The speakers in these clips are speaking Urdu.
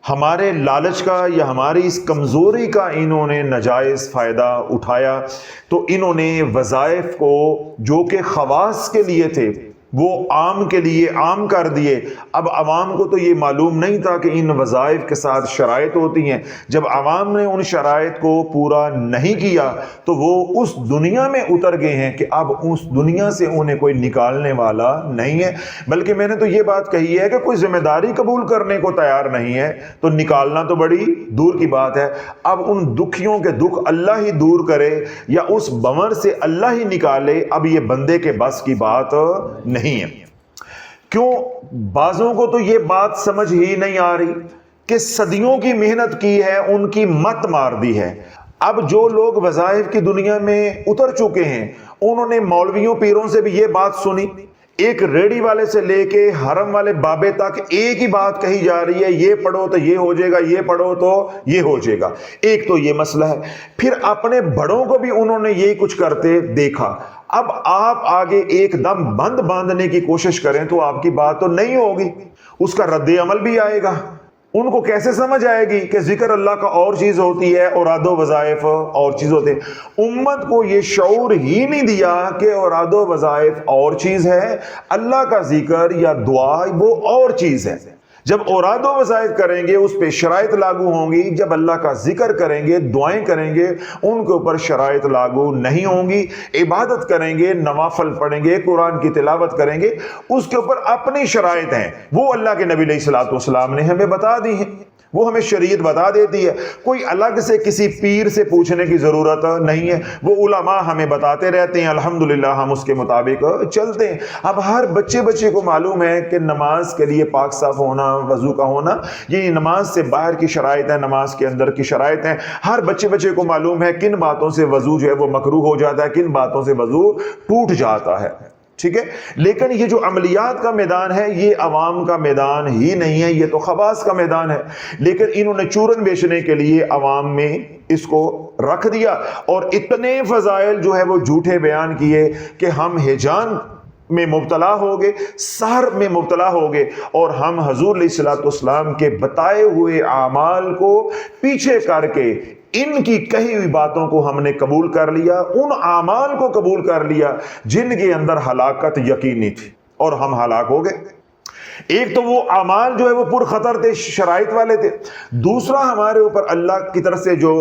ہمارے لالچ کا یا ہماری اس کمزوری کا انہوں نے ناجائز فائدہ اٹھایا، تو انہوں نے وظائف کو جو کہ خواص کے لیے تھے وہ عام کے لیے عام کر دیے۔ اب عوام کو تو یہ معلوم نہیں تھا کہ ان وظائف کے ساتھ شرائط ہوتی ہیں۔ جب عوام نے ان شرائط کو پورا نہیں کیا تو وہ اس دنیا میں اتر گئے ہیں کہ اب اس دنیا سے انہیں کوئی نکالنے والا نہیں ہے۔ بلکہ میں نے تو یہ بات کہی ہے کہ کوئی ذمہ داری قبول کرنے کو تیار نہیں ہے تو نکالنا تو بڑی دور کی بات ہے۔ اب ان دکھیوں کے دکھ اللہ ہی دور کرے یا اس بنور سے اللہ ہی نکالے، اب یہ بندے کے بس کی بات نہیں ہے۔ کیوں؟ بعضوں کو تو یہ بات سمجھ ہی نہیں آ رہی کہ صدیوں کی محنت کی ہے، ان کی مت مار دی ہے۔ اب جو لوگ وظائف کی دنیا میں اتر چکے ہیں انہوں نے مولویوں پیروں سے بھی یہ بات سنی، ایک ریڑی والے سے لے کے حرم والے بابے تک ایک ہی بات کہی جا رہی ہے، یہ پڑھو تو یہ ہو جائے گا، یہ پڑھو تو یہ ہو جائے گا۔ ایک تو یہ مسئلہ ہے، پھر اپنے بڑوں کو بھی انہوں نے یہی کچھ کرتے دیکھا۔ اب آپ آگے ایک دم بند باندھنے کی کوشش کریں تو آپ کی بات تو نہیں ہوگی، اس کا رد عمل بھی آئے گا۔ ان کو کیسے سمجھ آئے گی کہ ذکر اللہ کا اور چیز ہوتی ہے، اوراد و وظائف اور چیز ہوتے ہیں۔ امت کو یہ شعور ہی نہیں دیا کہ اوراد و وظائف اور چیز ہے، اللہ کا ذکر یا دعا وہ اور چیز ہے۔ جب اوراد و وظائف کریں گے اس پہ شرائط لاگو ہوں گی، جب اللہ کا ذکر کریں گے، دعائیں کریں گے، ان کے اوپر شرائط لاگو نہیں ہوں گی۔ عبادت کریں گے، نوافل پڑھیں گے، قرآن کی تلاوت کریں گے، اس کے اوپر اپنی شرائط ہیں، وہ اللہ کے نبی علیہ الصلوۃ والسلام نے ہمیں بتا دی ہیں، وہ ہمیں شریعت بتا دیتی ہے۔ کوئی الگ سے کسی پیر سے پوچھنے کی ضرورت نہیں ہے، وہ علماء ہمیں بتاتے رہتے ہیں، الحمدللہ ہم اس کے مطابق چلتے ہیں۔ اب ہر بچے کو معلوم ہے کہ نماز کے لیے پاک صاف ہونا، وضو کا ہونا، یہ نماز سے باہر کی شرائط ہیں، نماز کے اندر کی شرائط ہیں۔ ہر بچے کو معلوم ہے کن باتوں سے وضو جو ہے وہ مکروہ ہو جاتا ہے، کن باتوں سے وضو ٹوٹ جاتا ہے، ٹھیک ہے۔ لیکن یہ جو عملیات کا میدان ہے یہ عوام کا میدان ہی نہیں ہے، یہ تو خواص کا میدان ہے۔ لیکن انہوں نے چورن بیچنے کے لیے عوام میں اس کو رکھ دیا اور اتنے فضائل جو ہے وہ جھوٹے بیان کیے کہ ہم ہجان میں مبتلا ہو گئے، سحر میں مبتلا ہو گئے، اور ہم حضور علیہ الصلوۃ والسلام کے بتائے ہوئے اعمال کو پیچھے کر کے ان کی کہی ہوئی باتوں کو ہم نے قبول کر لیا، ان اعمال کو قبول کر لیا جن کے اندر ہلاکت یقینی تھی، اور ہم ہلاک ہو گئے۔ ایک تو وہ اعمال جو ہے وہ پر خطر تھے، شرائط والے تھے۔ دوسرا ہمارے اوپر اللہ کی طرف سے جو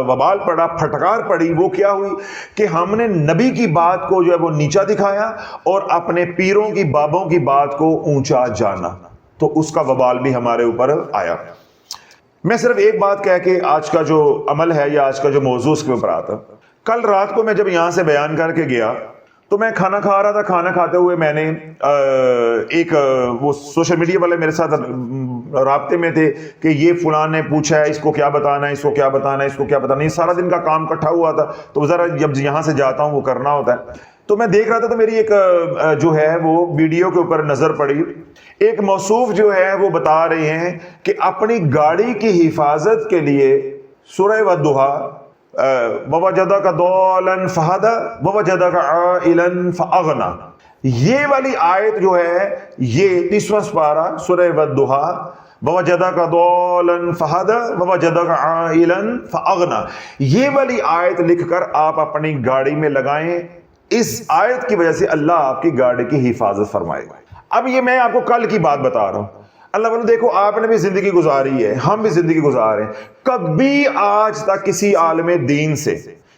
وبال پڑا، پھٹکار پڑی، وہ کیا ہوئی کہ ہم نے نبی کی بات کو جو ہے وہ نیچا دکھایا اور اپنے پیروں کی بابوں کی بات کو اونچا جانا، تو اس کا وبال بھی ہمارے اوپر آیا۔ میں صرف ایک بات کہہ کے آج کا جو عمل ہے یا آج کا جو موضوع اس کے اوپر آتا، کل رات کو میں جب یہاں سے بیان کر کے گیا تو میں کھانا کھا رہا تھا، کھانا کھاتے ہوئے میں نے ایک وہ سوشل میڈیا والے میرے ساتھ رابطے میں تھے کہ یہ فلاں نے پوچھا ہے، اس کو کیا بتانا ہے، اس کو کیا بتانا ہے، اس کو کیا بتانا ہے۔ سارا دن کا کام اکٹھا ہوا تھا تو ذرا جب یہاں سے جاتا ہوں وہ کرنا ہوتا ہے، تو میں دیکھ رہا تھا تو میری ایک جو ہے وہ ویڈیو کے اوپر نظر پڑی۔ ایک موصوف جو ہے وہ بتا رہے ہیں کہ اپنی گاڑی کی حفاظت کے لیے سورہ والضحیٰ وَوَجَدَكَ ضَالًّا فَهَدَىٰ وَوَجَدَكَ عَائِلًا فَأَغْنَىٰ، یہ والی آیت جو ہے یہ 30واں سپارہ سورہ والضحیٰ وَوَجَدَكَ ضَالًّا فَهَدَىٰ وَوَجَدَكَ عَائِلًا فَأَغْنَىٰ، یہ والی آیت لکھ کر آپ اپنی گاڑی میں لگائیں، اس آیت کی وجہ سے اللہ آپ کی گاڑی کی حفاظت فرمائے گا۔ اب یہ میں آپ کو کل کی بات بتا رہا ہوں۔ اللہ بولے دیکھو آپ نے بھی زندگی گزاری ہے، ہم بھی زندگی گزارے ہیں، کبھی آج تک کسی عالم دین سے،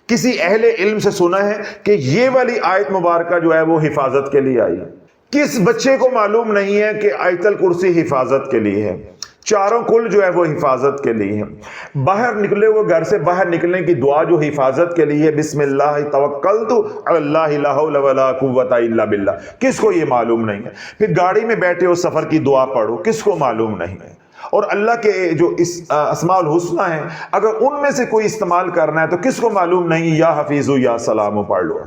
کسی اہل علم سے سنا ہے کہ یہ والی آیت مبارکہ جو ہے وہ حفاظت کے لیے آئی ہے؟ کس بچے کو معلوم نہیں ہے کہ آیت الکرسی حفاظت کے لیے ہے؟ چاروں کل جو ہے وہ حفاظت کے لیے ہیں۔ باہر نکلے ہوئے گھر سے باہر نکلنے کی دعا جو حفاظت کے لیے، بسم اللہ توکلت علی اللہ لا حول ولا قوت الا باللہ، کس کو یہ معلوم نہیں ہے؟ پھر گاڑی میں بیٹھے ہو سفر کی دعا پڑھو، کس کو معلوم نہیں ہے؟ اور اللہ کے جو اسماء الحسنی ہیں اگر ان میں سے کوئی استعمال کرنا ہے تو کس کو معلوم نہیں یا حفیظ یا سلام پڑھ لو۔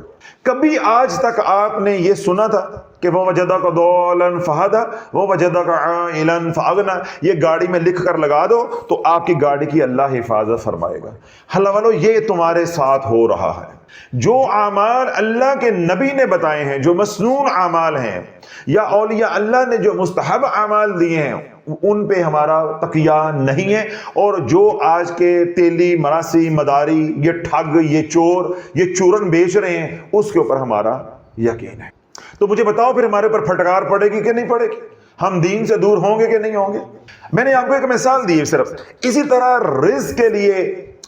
کبھی آج تک آپ نے یہ سنا تھا کہ وَوَجَدَكَ ضَالًّا فَهَدَىٰ وَوَجَدَكَ عَائِلًا فَأَغْنَىٰ، یہ گاڑی میں لکھ کر لگا دو تو آپ کی گاڑی کی اللہ حفاظت فرمائے گا۔ اللہ والو یہ تمہارے ساتھ ہو رہا ہے۔ جو اعمال اللہ کے نبی نے بتائے ہیں، جو مسنون اعمال ہیں، یا اولیاء اللہ نے جو مستحب اعمال دیے ہیں، ان پہ ہمارا تقیہ نہیں ہے۔ اور جو آج کے تیلی مراسی مداری، یہ ٹھگ، یہ چور، یہ چورن بیچ رہے ہیں، اس کے اوپر ہمارا یقین ہے۔ تو مجھے بتاؤ پھر ہمارے پر پھٹکار پڑے گی کہ نہیں پڑے گی؟ ہم دین سے دور ہوں گے کہ نہیں ہوں گے؟ میں نے آپ کو ایک مثال دی ہے صرف۔ اسی طرح رزق کے لیے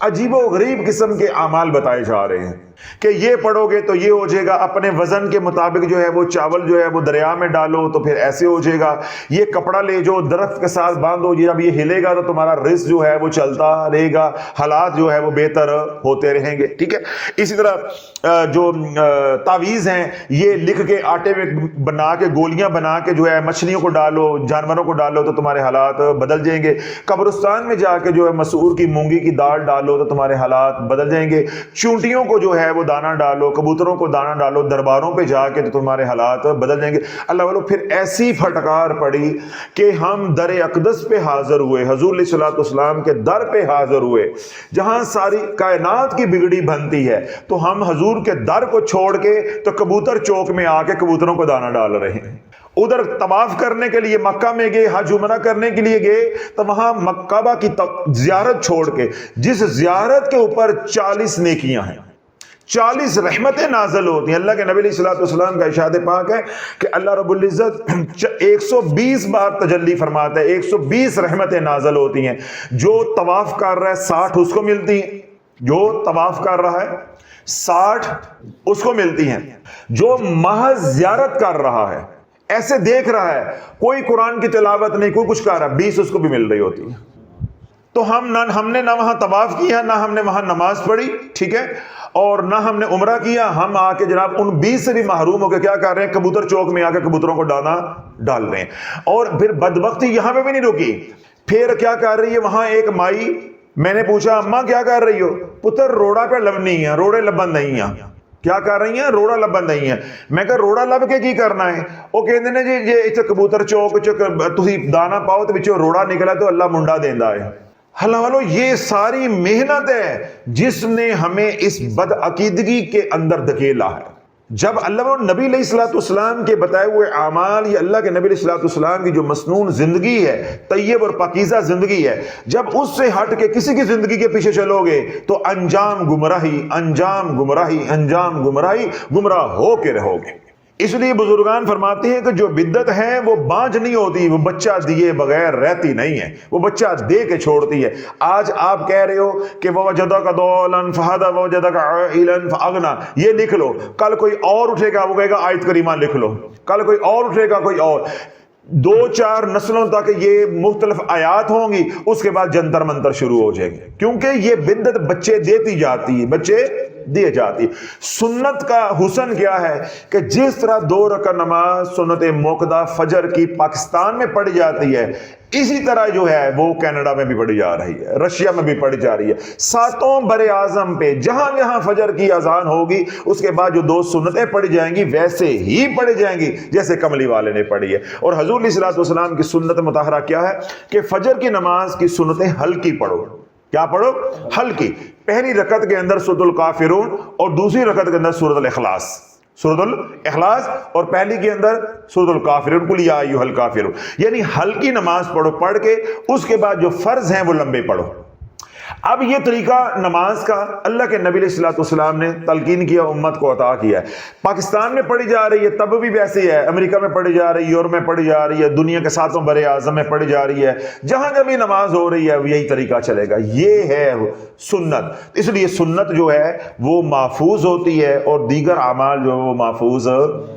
عجیب و غریب قسم کے اعمال بتائے جا رہے ہیں کہ یہ پڑھو گے تو یہ ہو جائے گا، اپنے وزن کے مطابق جو ہے وہ چاول جو ہے وہ دریا میں ڈالو تو پھر ایسے ہو جائے گا، یہ کپڑا لے جو درخت کے ساتھ باندھو، یہ جب یہ ہلے گا تو تمہارا رزق جو ہے وہ چلتا رہے گا، حالات جو ہے وہ بہتر ہوتے رہیں گے، ٹھیک ہے۔ اسی طرح جو تعویذ ہیں، یہ لکھ کے آٹے میں بنا کے گولیاں بنا کے جو ہے مچھلیوں کو ڈالو، جانوروں کو ڈالو تو تمہارے حالات بدل جائیں گے۔ قبرستان میں جا کے جو ہے مسور کی مونگی کی دال ڈالو تو تمہارے حالات بدل جائیں گے۔ چونٹیوں کو جو ہے وہ دانہ ڈالو، کبوتروں کو دانہ ڈالو درباروں پہ جا کے تو تمہارے حالات بدل جائیں گے۔ اللہ والو پھر ایسی پھٹکار پڑی کہ ہم در اقدس پہ حاضر ہوئے، حضور علیہ الصلوۃ والسلام کے در پہ حاضر ہوئے، جہاں ساری کائنات کی بگڑی بنتی ہے، تو ہم حضور کے در کو چھوڑ کے تو کبوتر چوک میں آ کے کبوتروں کو دانہ ڈال رہے ہیں۔ ادھر طواف کرنے کے لیے مکہ میں گئے، حج عمرہ کرنے کے لیے گئے تو وہاں کعبہ کی زیارت چھوڑ کے، جس زیارت کے اوپر 40 نیکیاں ہیں، 40 رحمتیں نازل ہوتی ہیں۔ اللہ کے نبی علیہ الصلوۃ والسلام کا ارشاد پاک ہے کہ اللہ رب العزت 120 بار تجلی فرماتا ہے، 120 رحمتیں نازل ہوتی ہیں۔ جو طواف کر رہا ہے 60 اس کو ملتی ہیں، جو طواف کر رہا ہے 60 اس کو ملتی ہیں، جو محض زیارت کر رہا ہے، ایسے دیکھ رہا ہے، کوئی قرآن کی تلاوت نہیں، کوئی کچھ کر رہا ہے، 20 اس کو بھی مل رہی ہوتی ہے۔ تو ہم نے نہ وہاں طواف کیا، نہ ہم نے وہاں نماز پڑھی، ٹھیک ہے، اور نہ ہم نے عمرہ کیا، ہم آ کے جناب ان 20 سے بھی محروم ہو کے کیا کر رہے ہیں؟ کبوتر چوک میں آ کے کبوتروں کو دانہ ڈال رہے ہیں۔ اور پھر بدبختی یہاں پہ بھی نہیں رکی، پھر کیا کر رہی ہے وہاں ایک مائی، میں نے پوچھا اماں کیا کر رہی ہو؟ پتر روڑا پہ لبنی ہے، روڑے لبن نہیں ہیں۔ کیا کر رہی ہیں؟ روڑا لبن نہیں ہے۔ میں کہا روڑا لب کے کی کرنا ہے؟ وہ کہتے ہیں جی یہ اتنے کبوتر چوک تسی دانا پاؤ تو بچوں روڑا نکلا تو اللہ منڈا دیندا ہے۔ اللہ والو یہ ساری محنت ہے جس نے ہمیں اس بد عقیدگی کے اندر دھکیلا ہے۔ جب اللہ و نبی علیہ الصلوۃ والسلام کے بتائے ہوئے اعمال، یہ اللہ کے نبی علیہ الصلوۃ والسلام کی جو مسنون زندگی ہے، طیب اور پاکیزہ زندگی ہے، جب اس سے ہٹ کے کسی کی زندگی کے پیچھے چلو گے تو انجام گمراہی، انجام گمراہی، انجام گمراہی، گمراہ ہو کے رہو گے۔ اس لیے بزرگان فرماتے ہیں کہ جو بدعت ہے وہ بانجھ نہیں ہوتی، وہ بچہ دیے بغیر رہتی نہیں ہے، وہ بچہ دے کے چھوڑتی ہے۔ آج آپ کہہ رہے ہو کہ وَوَجَدَكَ ضَالًّا فَهَدَىٰ وَوَجَدَكَ عَائِلًا فَأَغْنَىٰ، یہ لکھ لو، کل کوئی اور اٹھے گا وہ کہے گا آیت کریمہ لکھ لو، کل کوئی اور اٹھے گا کوئی اور، 2-4 نسلوں تک یہ مختلف آیات ہوں گی، اس کے بعد جنتر منتر شروع ہو جائے گی، کیونکہ یہ بدعت بچے دیتی جاتی ہے، بچے دیے جاتی۔ سنت کا حسن کیا ہے کہ جس طرح 2 رکعت نماز سنت موقدہ فجر کی پاکستان میں پڑھی جاتی ہے، اسی طرح جو ہے وہ کینیڈا میں بھی پڑھی جا رہی ہے، رشیا میں بھی پڑھی جا رہی ہے، 7 بر اعظم پہ جہاں جہاں فجر کی اذان ہوگی اس کے بعد جو 2 سنتیں پڑھی جائیں گی ویسے ہی پڑھی جائیں گی جیسے کملی والے نے پڑھی ہے۔ اور حضور علیہ الصلوۃ والسلام کی سنت مطہرہ کیا ہے کہ فجر کی نماز کی سنتیں ہلکی پڑھو۔ کیا پڑھو؟ ہلکی۔ پہلی رکعت کے اندر سورۃ الکافرون اور دوسری رکعت کے اندر سورۃ الاخلاص، سورۃ الاخلاص اور پہلی کے اندر سورۃ الکافرون، قل یا ایھا الکافرون، یعنی ہلکی نماز پڑھو، پڑھ کے اس کے بعد جو فرض ہیں وہ لمبے پڑھو۔ اب یہ طریقہ نماز کا اللہ کے نبی علیہ الصلوۃ والسلام نے تلقین کیا، امت کو عطا کیا ہے۔ پاکستان میں پڑھی جا رہی ہے تب بھی ویسے ہی ہے، امریکہ میں پڑھی جا رہی ہے، یورپ میں پڑھی جا رہی ہے، دنیا کے 7 بر اعظم میں پڑھی جا رہی ہے، جہاں جب بھی نماز ہو رہی ہے یہی طریقہ چلے گا۔ یہ ہے سنت۔ اس لیے سنت جو ہے وہ محفوظ ہوتی ہے اور دیگر اعمال جو وہ محفوظ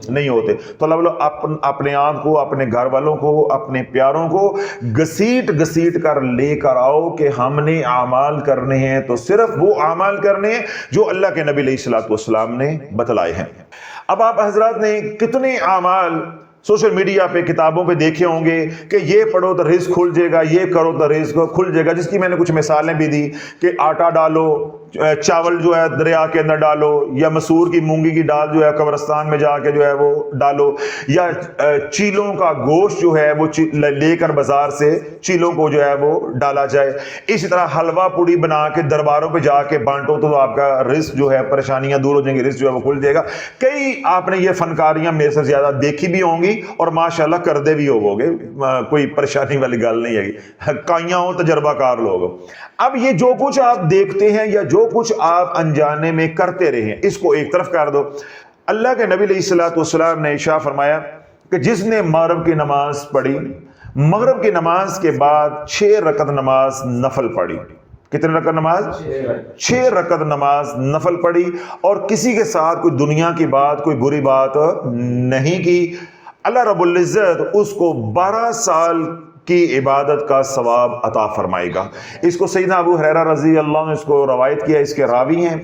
نہیں ہوتے۔ تو اللہ اپنے آپ کو، اپنے گھر والوں کو، اپنے پیاروں کو گھسیٹ گھسیٹ کر لے کر آؤ کہ ہم نے اعمال کرنے ہیں تو صرف وہ اعمال کرنے ہیں جو اللہ کے نبی علیہ الصلوۃ والسلام نے بتلائے ہیں۔ اب آپ حضرات نے کتنے اعمال سوشل میڈیا پہ، کتابوں پہ دیکھے ہوں گے کہ یہ پڑھو تو رزق کھل جائے گا، یہ کرو تو رزق کھل جائے گا، جس کی میں نے کچھ مثالیں بھی دی کہ آٹا ڈالو، چاول جو ہے دریا کے اندر ڈالو، یا مسور کی مونگی کی ڈال جو ہے قبرستان میں جا کے جو ہے وہ ڈالو، یا چیلوں کا گوشت جو ہے وہ لے کر بازار سے چیلوں کو جو ہے وہ ڈالا جائے۔ اسی طرح حلوہ پوڑی بنا کے درباروں پہ جا کے بانٹو تو آپ کا رزق جو ہے، پریشانیاں دور ہو جائیں گی، رزق جو ہے وہ کھل جائے گا۔ کئی آپ نے یہ فنکاریاں میرے سے زیادہ دیکھی بھی ہوں گی اور ماشاءاللہ کردے بھی ہوو گے، کوئی پریشانی والی گل نہیں ہے، کائیاں ہو تجربہ کار لوگ۔ اب یہ جو کچھ آپ دیکھتے ہیں یا جو کچھ آپ انجانے میں کرتے رہے ہیں، اس کو ایک طرف کر دو۔ اللہ کے نبی علیہ الصلوۃ والسلام نے ارشاد فرمایا کہ جس نے مغرب کی نماز پڑھی، مغرب کی نماز کے بعد 6 رکعت نماز نفل پڑھی، کتنے رکعت نماز؟ 6 رکعت نماز نفل پڑھی، اور کسی کے ساتھ کوئی دنیا کی بات، کوئی بری بات نہیں کی، اللہ رب العزت اس کو 12 سال کی عبادت کا ثواب عطا فرمائے گا۔ اس کو سیدنا ابو ہریرہ رضی اللہ عنہ اس کو روایت کیا، اس کے راوی ہیں،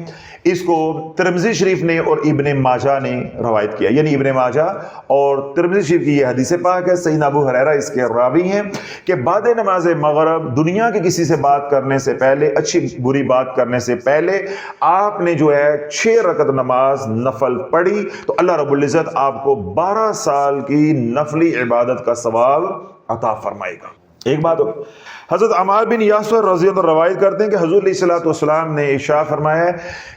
اس کو ترمذی شریف نے اور ابن ماجہ نے روایت کیا، یعنی ابن ماجہ اور ترمذی شریف کی یہ حدیث پاک ہے، سیدنا ابو ہریرہ اس کے راوی ہیں کہ بعد نماز مغرب دنیا کے کسی سے بات کرنے سے پہلے، اچھی بری بات کرنے سے پہلے آپ نے جو ہے 6 رکعت نماز نفل پڑھی تو اللہ رب العزت آپ کو 12 سال کی نفلی عبادت کا ثواب عطا فرمائے گا۔ ایک بات ہو، حضرت عمار بن یاسر رضی اللہ عنہ روایت کرتے ہیں کہ حضور علیہ الصلوۃ والسلام نے ارشاد فرمایا ہے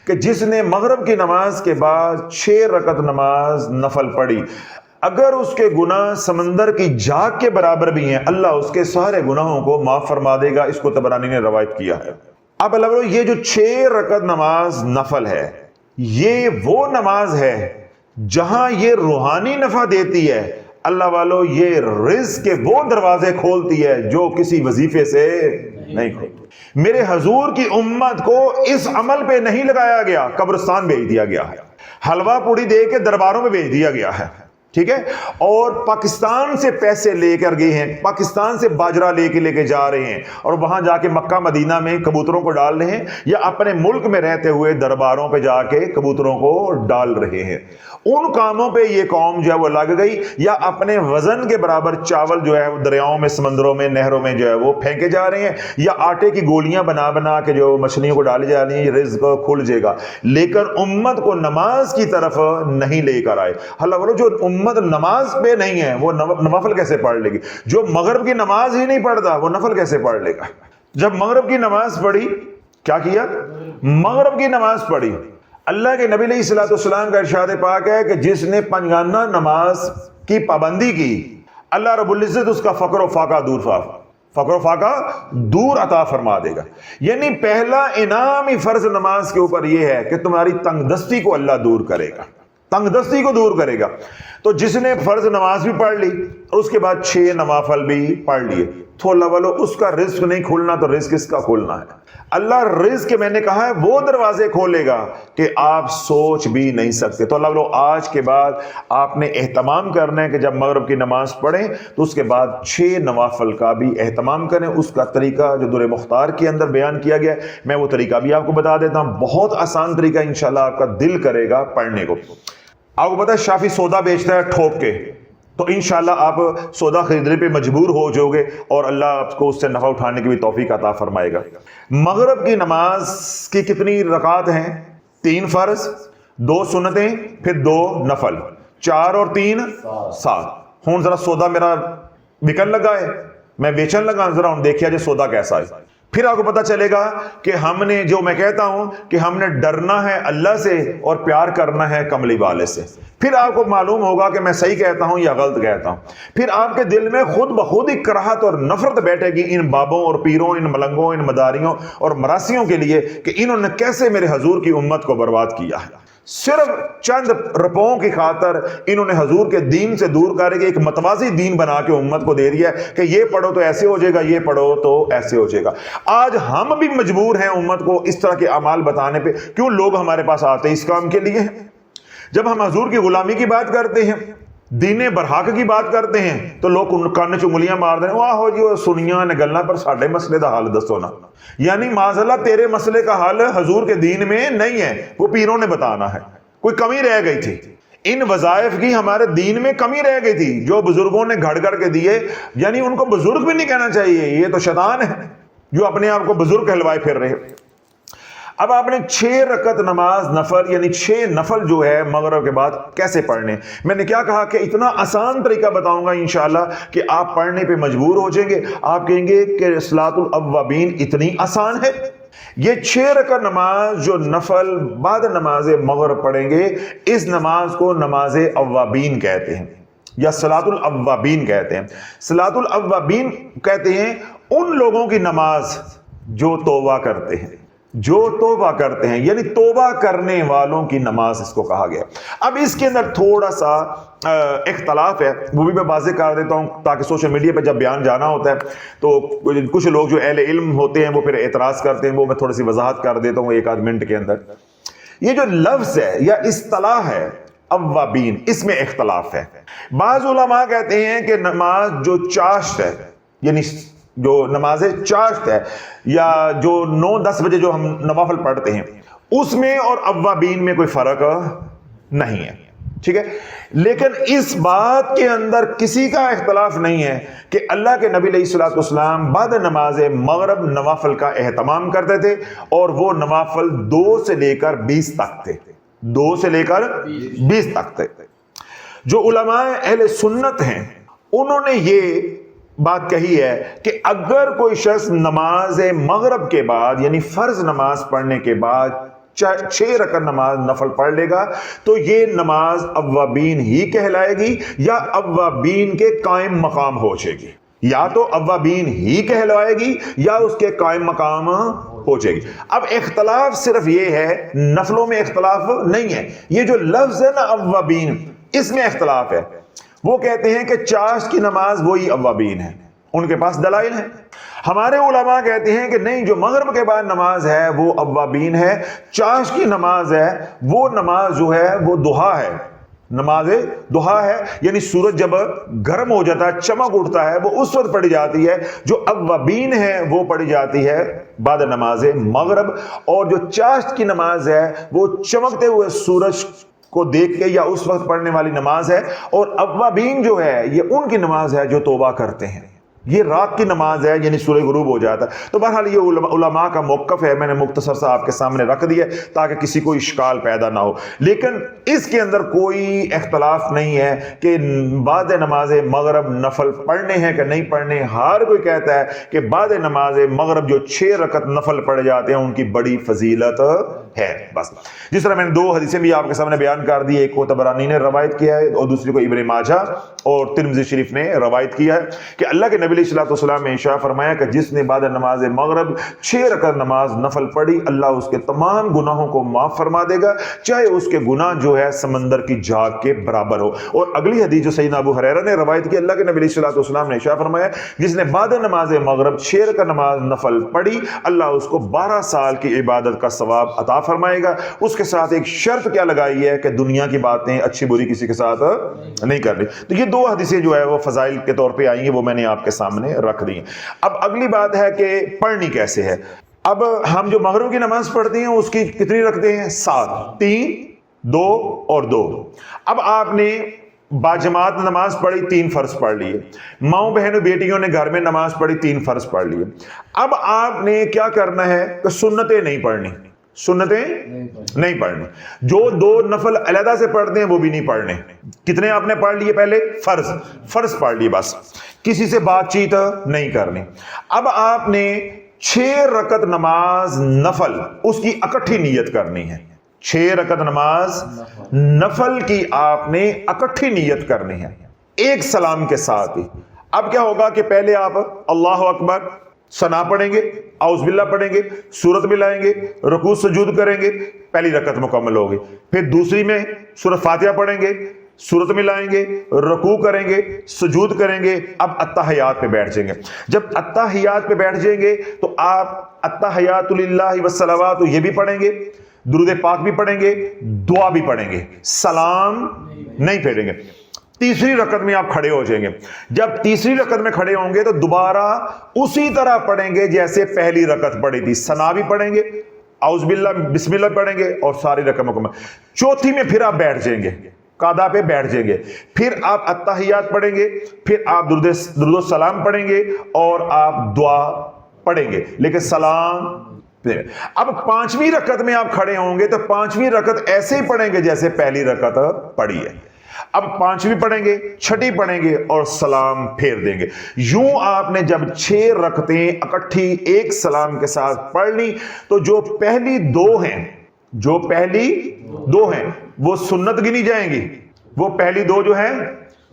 کہ جس نے مغرب کی نماز کے بعد 6 رکعت نماز نفل پڑھی، اگر اس کے گناہ سمندر کی جھاگ کے برابر بھی ہیں، اللہ اس کے سارے گناہوں کو معاف فرما دے گا۔ اس کو طبرانی نے روایت کیا ہے۔ اب اللہ بولو، یہ جو 6 رکعت نماز نفل ہے، یہ وہ نماز ہے جہاں یہ روحانی نفع دیتی ہے۔ اللہ والو، یہ رزق کے وہ دروازے کھولتی ہے جو کسی وظیفے سے نہیں کھولتی۔ میرے حضور کی امت کو اس عمل پہ نہیں لگایا گیا، قبرستان بھیج دیا گیا ہے، حلوہ پوڑی دے کے درباروں میں بھیج دیا گیا ہے، ٹھیک ہے، اور پاکستان سے پیسے لے کر گئے ہیں، پاکستان سے باجرہ لے کے جا رہے ہیں اور وہاں جا کے مکہ مدینہ میں کبوتروں کو ڈال رہے ہیں، یا اپنے ملک میں رہتے ہوئے درباروں پہ جا کے کبوتروں کو ڈال رہے ہیں۔ ان کاموں پہ یہ قوم جو ہے وہ لگ گئی، یا اپنے وزن کے برابر چاول جو ہے وہ دریاؤں میں، سمندروں میں، نہروں میں جو ہے وہ پھینکے جا رہے ہیں، یا آٹے کی گولیاں بنا بنا کے جو مچھلیوں کو ڈالی جا رہی ہیں، یہ رزق کھل جائے گا، لیکن امت کو نماز کی طرف نہیں لے کر آئے۔ اللہ والو، جو امت نماز پہ نہیں ہے وہ نفل کیسے پڑھ لے گی؟ جو مغرب کی نماز ہی نہیں پڑھتا وہ نفل کیسے پڑھ لے گا؟ جب مغرب کی نماز پڑھی، کیا کیا؟ مغرب کی نماز پڑھی، اللہ کے نبی علیہ الصلوۃ والسلام کا ارشاد پاک ہے کہ جس نے پنجگانہ نماز کی پابندی کی، اللہ رب العزت اس کا فقر و فاقہ دور عطا فرما دے گا۔ یعنی پہلا انعام ہی فرض نماز کے اوپر یہ ہے کہ تمہاری تنگ دستی کو اللہ دور کرے گا، تنگ دستی کو دور کرے گا۔ تو جس نے فرض نماز بھی پڑھ لی اور اس کے بعد 6 نوافل بھی پڑھ لیے، تو اللہ والو، اس کا رزق نہیں کھولنا تو رزق کس کا کھولنا ہے؟ اللہ رزق میں نے کہا ہے وہ دروازے کھولے گا کہ آپ سوچ بھی نہیں سکتے۔ تو اللہ والو، آج کے بعد آپ نے اہتمام کرنا ہے کہ جب مغرب کی نماز پڑھیں تو اس کے بعد 6 نوافل کا بھی اہتمام کریں۔ اس کا طریقہ جو درِ مختار کے اندر بیان کیا گیا ہے، میں وہ طریقہ بھی آپ کو بتا دیتا ہوں، بہت آسان طریقہ، انشاءاللہ آپ کا دل کرے گا پڑھنے کو۔ آپ کو پتا ہے شافی سودا بیچتا ہے ٹھوک کے، تو انشاءاللہ آپ سودا خریدنے پہ مجبور ہو جاؤ گے اور اللہ آپ کو اس سے نفع اٹھانے کی بھی توفیق عطا فرمائے گا۔ مغرب کی نماز کی کتنی رکعات ہیں؟ 3 فرض، 2 سنتیں، پھر 2 نفل، 4 اور 3 7۔ ہوں ذرا سودا میرا بکن لگا ہے، میں بیچن لگا، ذرا ہوں دیکھیا جی سودا کیسا ہے۔ پھر آپ کو پتا چلے گا کہ ہم نے، جو میں کہتا ہوں کہ ہم نے ڈرنا ہے اللہ سے اور پیار کرنا ہے کملی والے سے۔ پھر آپ کو معلوم ہوگا کہ میں صحیح کہتا ہوں یا غلط کہتا ہوں۔ پھر آپ کے دل میں خود بخود ہی کراہت اور نفرت بیٹھے گی ان بابوں اور پیروں، ان ملنگوں، ان مداریوں اور مراسیوں کے لیے کہ انہوں نے کیسے میرے حضور کی امت کو برباد کیا ہے۔ صرف چند روپوں کی خاطر انہوں نے حضور کے دین سے دور کر کے ایک متوازی دین بنا کے امت کو دے دیا ہے کہ یہ پڑھو تو ایسے ہو جائے گا، یہ پڑھو تو ایسے ہو جائے گا۔ آج ہم بھی مجبور ہیں امت کو اس طرح کے اعمال بتانے پہ۔ کیوں لوگ ہمارے پاس آتے ہیں؟ اس کام کے لیے ہیں۔ جب ہم حضور کی غلامی کی بات کرتے ہیں، دین برحق کی بات کرتے ہیں، تو لوگ کان چ انگلیاں مار دیں، واہ ہو جی سنیاں نے گلاں، پر ساڈے مسئلے دا حل دسو نا۔ یعنی معاذ اللہ تیرے مسئلے کا حل حضور کے دین میں نہیں ہے، وہ پیروں نے بتانا ہے۔ کوئی کمی رہ گئی تھی، ان وظائف کی ہمارے دین میں کمی رہ گئی تھی جو بزرگوں نے گھڑ گھڑ کے دیے۔ یعنی ان کو بزرگ بھی نہیں کہنا چاہیے، یہ تو شیطان ہے جو اپنے آپ کو بزرگ کہلوائے پھر رہے۔ اب آپ نے 6 رکعت نماز نفل یعنی 6 نفل جو ہے مغرب کے بعد کیسے پڑھنے؟ میں نے کیا کہا کہ اتنا آسان طریقہ بتاؤں گا انشاءاللہ کہ آپ پڑھنے پہ مجبور ہو جائیں گے. آپ کہیں گے کہ صلاۃ الاوابین اتنی آسان ہے. یہ 6 رکعت نماز جو نفل بعد نماز مغرب پڑھیں گے، اس نماز کو نماز اوابین کہتے ہیں یا صلاۃ الاوابین کہتے ہیں. صلاۃ الاوابین کہتے ہیں ان لوگوں کی نماز جو توبہ کرتے ہیں، جو توبہ کرتے ہیں، یعنی توبہ کرنے والوں کی نماز اس کو کہا گیا. اب اس کے اندر تھوڑا سا اختلاف ہے، وہ بھی میں واضح کر دیتا ہوں تاکہ سوشل میڈیا پہ جب بیان جانا ہوتا ہے تو کچھ لوگ جو اہل علم ہوتے ہیں وہ پھر اعتراض کرتے ہیں، وہ میں تھوڑی سی وضاحت کر دیتا ہوں 1 آدھ منٹ کے اندر. یہ جو لفظ ہے یا اصطلاح ہے اوابین، اس میں اختلاف ہے. بعض علماء کہتے ہیں کہ نماز جو چاشت ہے، یعنی جو نماز چاشت ہے یا جو 9-10 بجے جو ہم نوافل پڑھتے ہیں، اس میں اور اوابین میں کوئی فرق نہیں ہے. ٹھیک ہے، لیکن اس بات کے اندر کسی کا اختلاف نہیں ہے کہ اللہ کے نبی علیہ الصلوۃ والسلام بعد نماز مغرب نوافل کا اہتمام کرتے تھے، اور وہ نوافل 2 سے لے کر 20 تک تھے. 2 سے لے کر 20 تک تھے. جو علماء اہل سنت ہیں انہوں نے یہ بات کہی ہے کہ اگر کوئی شخص نماز مغرب کے بعد یعنی فرض نماز پڑھنے کے بعد 6 رکعت نماز نفل پڑھ لے گا تو یہ نماز اوابین ہی کہلائے گی یا اوابین کے قائم مقام ہو جائے گی. یا تو اوابین ہی کہلائے گی یا اس کے قائم مقام ہو جائے گی. اب اختلاف صرف یہ ہے، نفلوں میں اختلاف نہیں ہے. یہ جو لفظ ہے نا اوابین، اس میں اختلاف ہے. وہ کہتے ہیں کہ چاشت کی نماز وہی اوابین ہے، ان کے پاس دلائل ہیں. ہمارے علماء کہتے ہیں کہ نہیں، جو مغرب کے بعد نماز ہے وہ اوابین ہے. چاشت کی نماز ہے وہ نماز جو ہے وہ ضحیٰ ہے، نماز ضحیٰ ہے، یعنی سورج جب گرم ہو جاتا ہے، چمک اٹھتا ہے، وہ اس وقت پڑھی جاتی ہے. جو اوابین ہے وہ پڑھی جاتی ہے بعد نماز مغرب. اور جو چاشت کی نماز ہے وہ چمکتے ہوئے سورج کو دیکھ کے یا اس وقت پڑھنے والی نماز ہے. اور اوابین جو ہے یہ ان کی نماز ہے جو توبہ کرتے ہیں، یہ رات کی نماز ہے، یعنی سورج غروب ہو جاتا ہے. تو بہرحال یہ علماء کا موقف ہے، میں نے مختصر سا آپ کے سامنے رکھ دیا تاکہ کسی کو اشکال پیدا نہ ہو. لیکن اس کے اندر کوئی اختلاف نہیں ہے کہ بعد نماز مغرب نفل پڑھنے ہیں کہ نہیں پڑھنے. ہر کوئی کہتا ہے کہ بعد نماز مغرب جو 6 رکعت نفل پڑھے جاتے ہیں ان کی بڑی فضیلت ہے. بس جس طرح میں نے 2 حدیثیں بھی آپ کے سامنے بیان کر دی، ایک کو طبرانی نے روایت کیا ہے اور دوسری کو ابن ماجہ اور ترمذی شریف نے روایت کیا ہے کہ اللہ کے نبی علیہ الصلوۃ والسلام نے ارشاد فرمایا کہ جس نے بعد نماز مغرب 6 رکعت نماز نفل پڑھی، اللہ اس کے تمام گناہوں کو معاف فرما دے گا، چاہے اس کے گناہ جو ہے سمندر کی جھاگ کے برابر ہو. اور اگلی حدیث جو سیدنا ابو ہریرہ نے روایت کی، اللہ کے نبی علیہ الصلوۃ والسلام نے ارشاد فرمایا جس نے بعد نماز مغرب 6 رکعت نماز نفل پڑھی، اللہ اس کو 12 سال کی عبادت کا ثواب عطا فرمائے گا. اس کے ساتھ ایک شرط کیا لگائی ہے کہ دنیا کی باتیں اچھی بری کسی کے ساتھ نہیں کرنی. تو یہ 2 حدیثیں جو ہے وہ فضائل کے طور پہ آئی ہیں، وہ میں نے آپ کے سامنے رکھ دی ہیں. اب اگلی بات ہے کہ پڑھنی کیسے ہے. اب ہم جو مغرب کی نماز پڑھتے ہیں اس کی کتنی رکھتے ہیں؟ 7، 3، 2 اور 2. اب آپ نے باجماعت نماز پڑھی، 3 فرض پڑھ لیے. ماؤں بہنوں بیٹیوں نے گھر میں نماز پڑھی، 3 فرض پڑھ لیے. اب آپ نے کیا کرنا ہے کہ سنتیں نہیں پڑھنی، سنتیں نہیں پڑھنی. جو 2 نفل علیحدہ سے پڑھتے ہیں وہ بھی نہیں پڑھنے. کتنے آپ نے پڑھ لیے؟ پہلے فرض پڑھ لیے، بس کسی سے بات چیت نہیں کرنی. اب آپ نے 6 رکعت نماز نفل اس کی اکٹھی نیت کرنی ہے. 6 رکعت نماز نفل کی آپ نے اکٹھی نیت کرنی ہے ایک سلام کے ساتھ ہی. اب کیا ہوگا کہ پہلے آپ اللہ اکبر ثنا پڑھیں گے، اعوذ باللہ پڑھیں گے، سورت ملائیں گے، رکوع سجود کریں گے، پہلی رکعت مکمل ہوگی. پھر دوسری میں سورت فاتحہ پڑھیں گے، سورت ملائیں گے، رکوع کریں گے، سجود کریں گے. اب التحیات پہ بیٹھ جائیں گے. جب التحیات پہ بیٹھ جائیں گے تو آپ التحیات للہ والصلوات یہ بھی پڑھیں گے، درود پاک بھی پڑھیں گے، دعا بھی پڑھیں گے، سلام نہیں پھیریں گے. تیسری رکعت میں آپ کھڑے ہو جائیں گے. جب تیسری رکعت میں کھڑے ہوں گے تو دوبارہ اسی طرح پڑھیں گے جیسے پہلی رکعت پڑھی تھی. ثنا بھی پڑھیں گے، اعوذ باللہ بسم اللہ پڑھیں گے اور ساری رکعت مکمل. چوتھی میں پھر آپ بیٹھ جائیں گے، قعدہ پہ بیٹھ جائیں گے. پھر آپ التحیات پڑھیں گے، پھر آپ درود و سلام پڑھیں گے اور آپ دعا پڑھیں گے، لیکن سلام اب پانچویں رکعت میں آپ کھڑے ہوں گے تو پانچویں رکعت ایسے ہی پڑھیں گے جیسے پہلی رکعت پڑھی ہے. اب پانچویں پڑھیں گے، چھٹی پڑھیں گے اور سلام پھیر دیں گے. یوں آپ نے جب 6 رکعتیں اکٹھی ایک سلام کے ساتھ پڑھ لی تو جو پہلی دو ہیں وہ سنت گنی جائیں گی، وہ پہلی 2 جو ہیں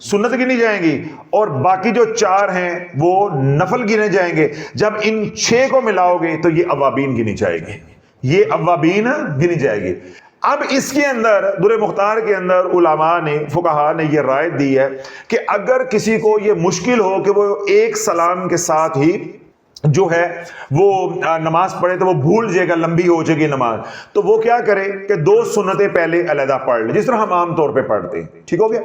سنت گنی جائیں گی، اور باقی جو 4 ہیں وہ نفل گنے جائیں گے. جب ان 6 کو ملاؤ گے تو یہ اوابین گنی جائے گی، یہ اوابین گنی جائے گی. اب اس کے اندر در مختار کے اندر علماء نے، فقہاء نے یہ رائے دی ہے کہ اگر کسی کو یہ مشکل ہو کہ وہ ایک سلام کے ساتھ ہی جو ہے وہ نماز پڑھے تو وہ بھول جائے گا، لمبی ہو جائے گی نماز، تو وہ کیا کرے کہ 2 سنتیں پہلے علیحدہ پڑھ لے جس طرح ہم عام طور پہ پڑھتے ہیں. ٹھیک ہو گیا؟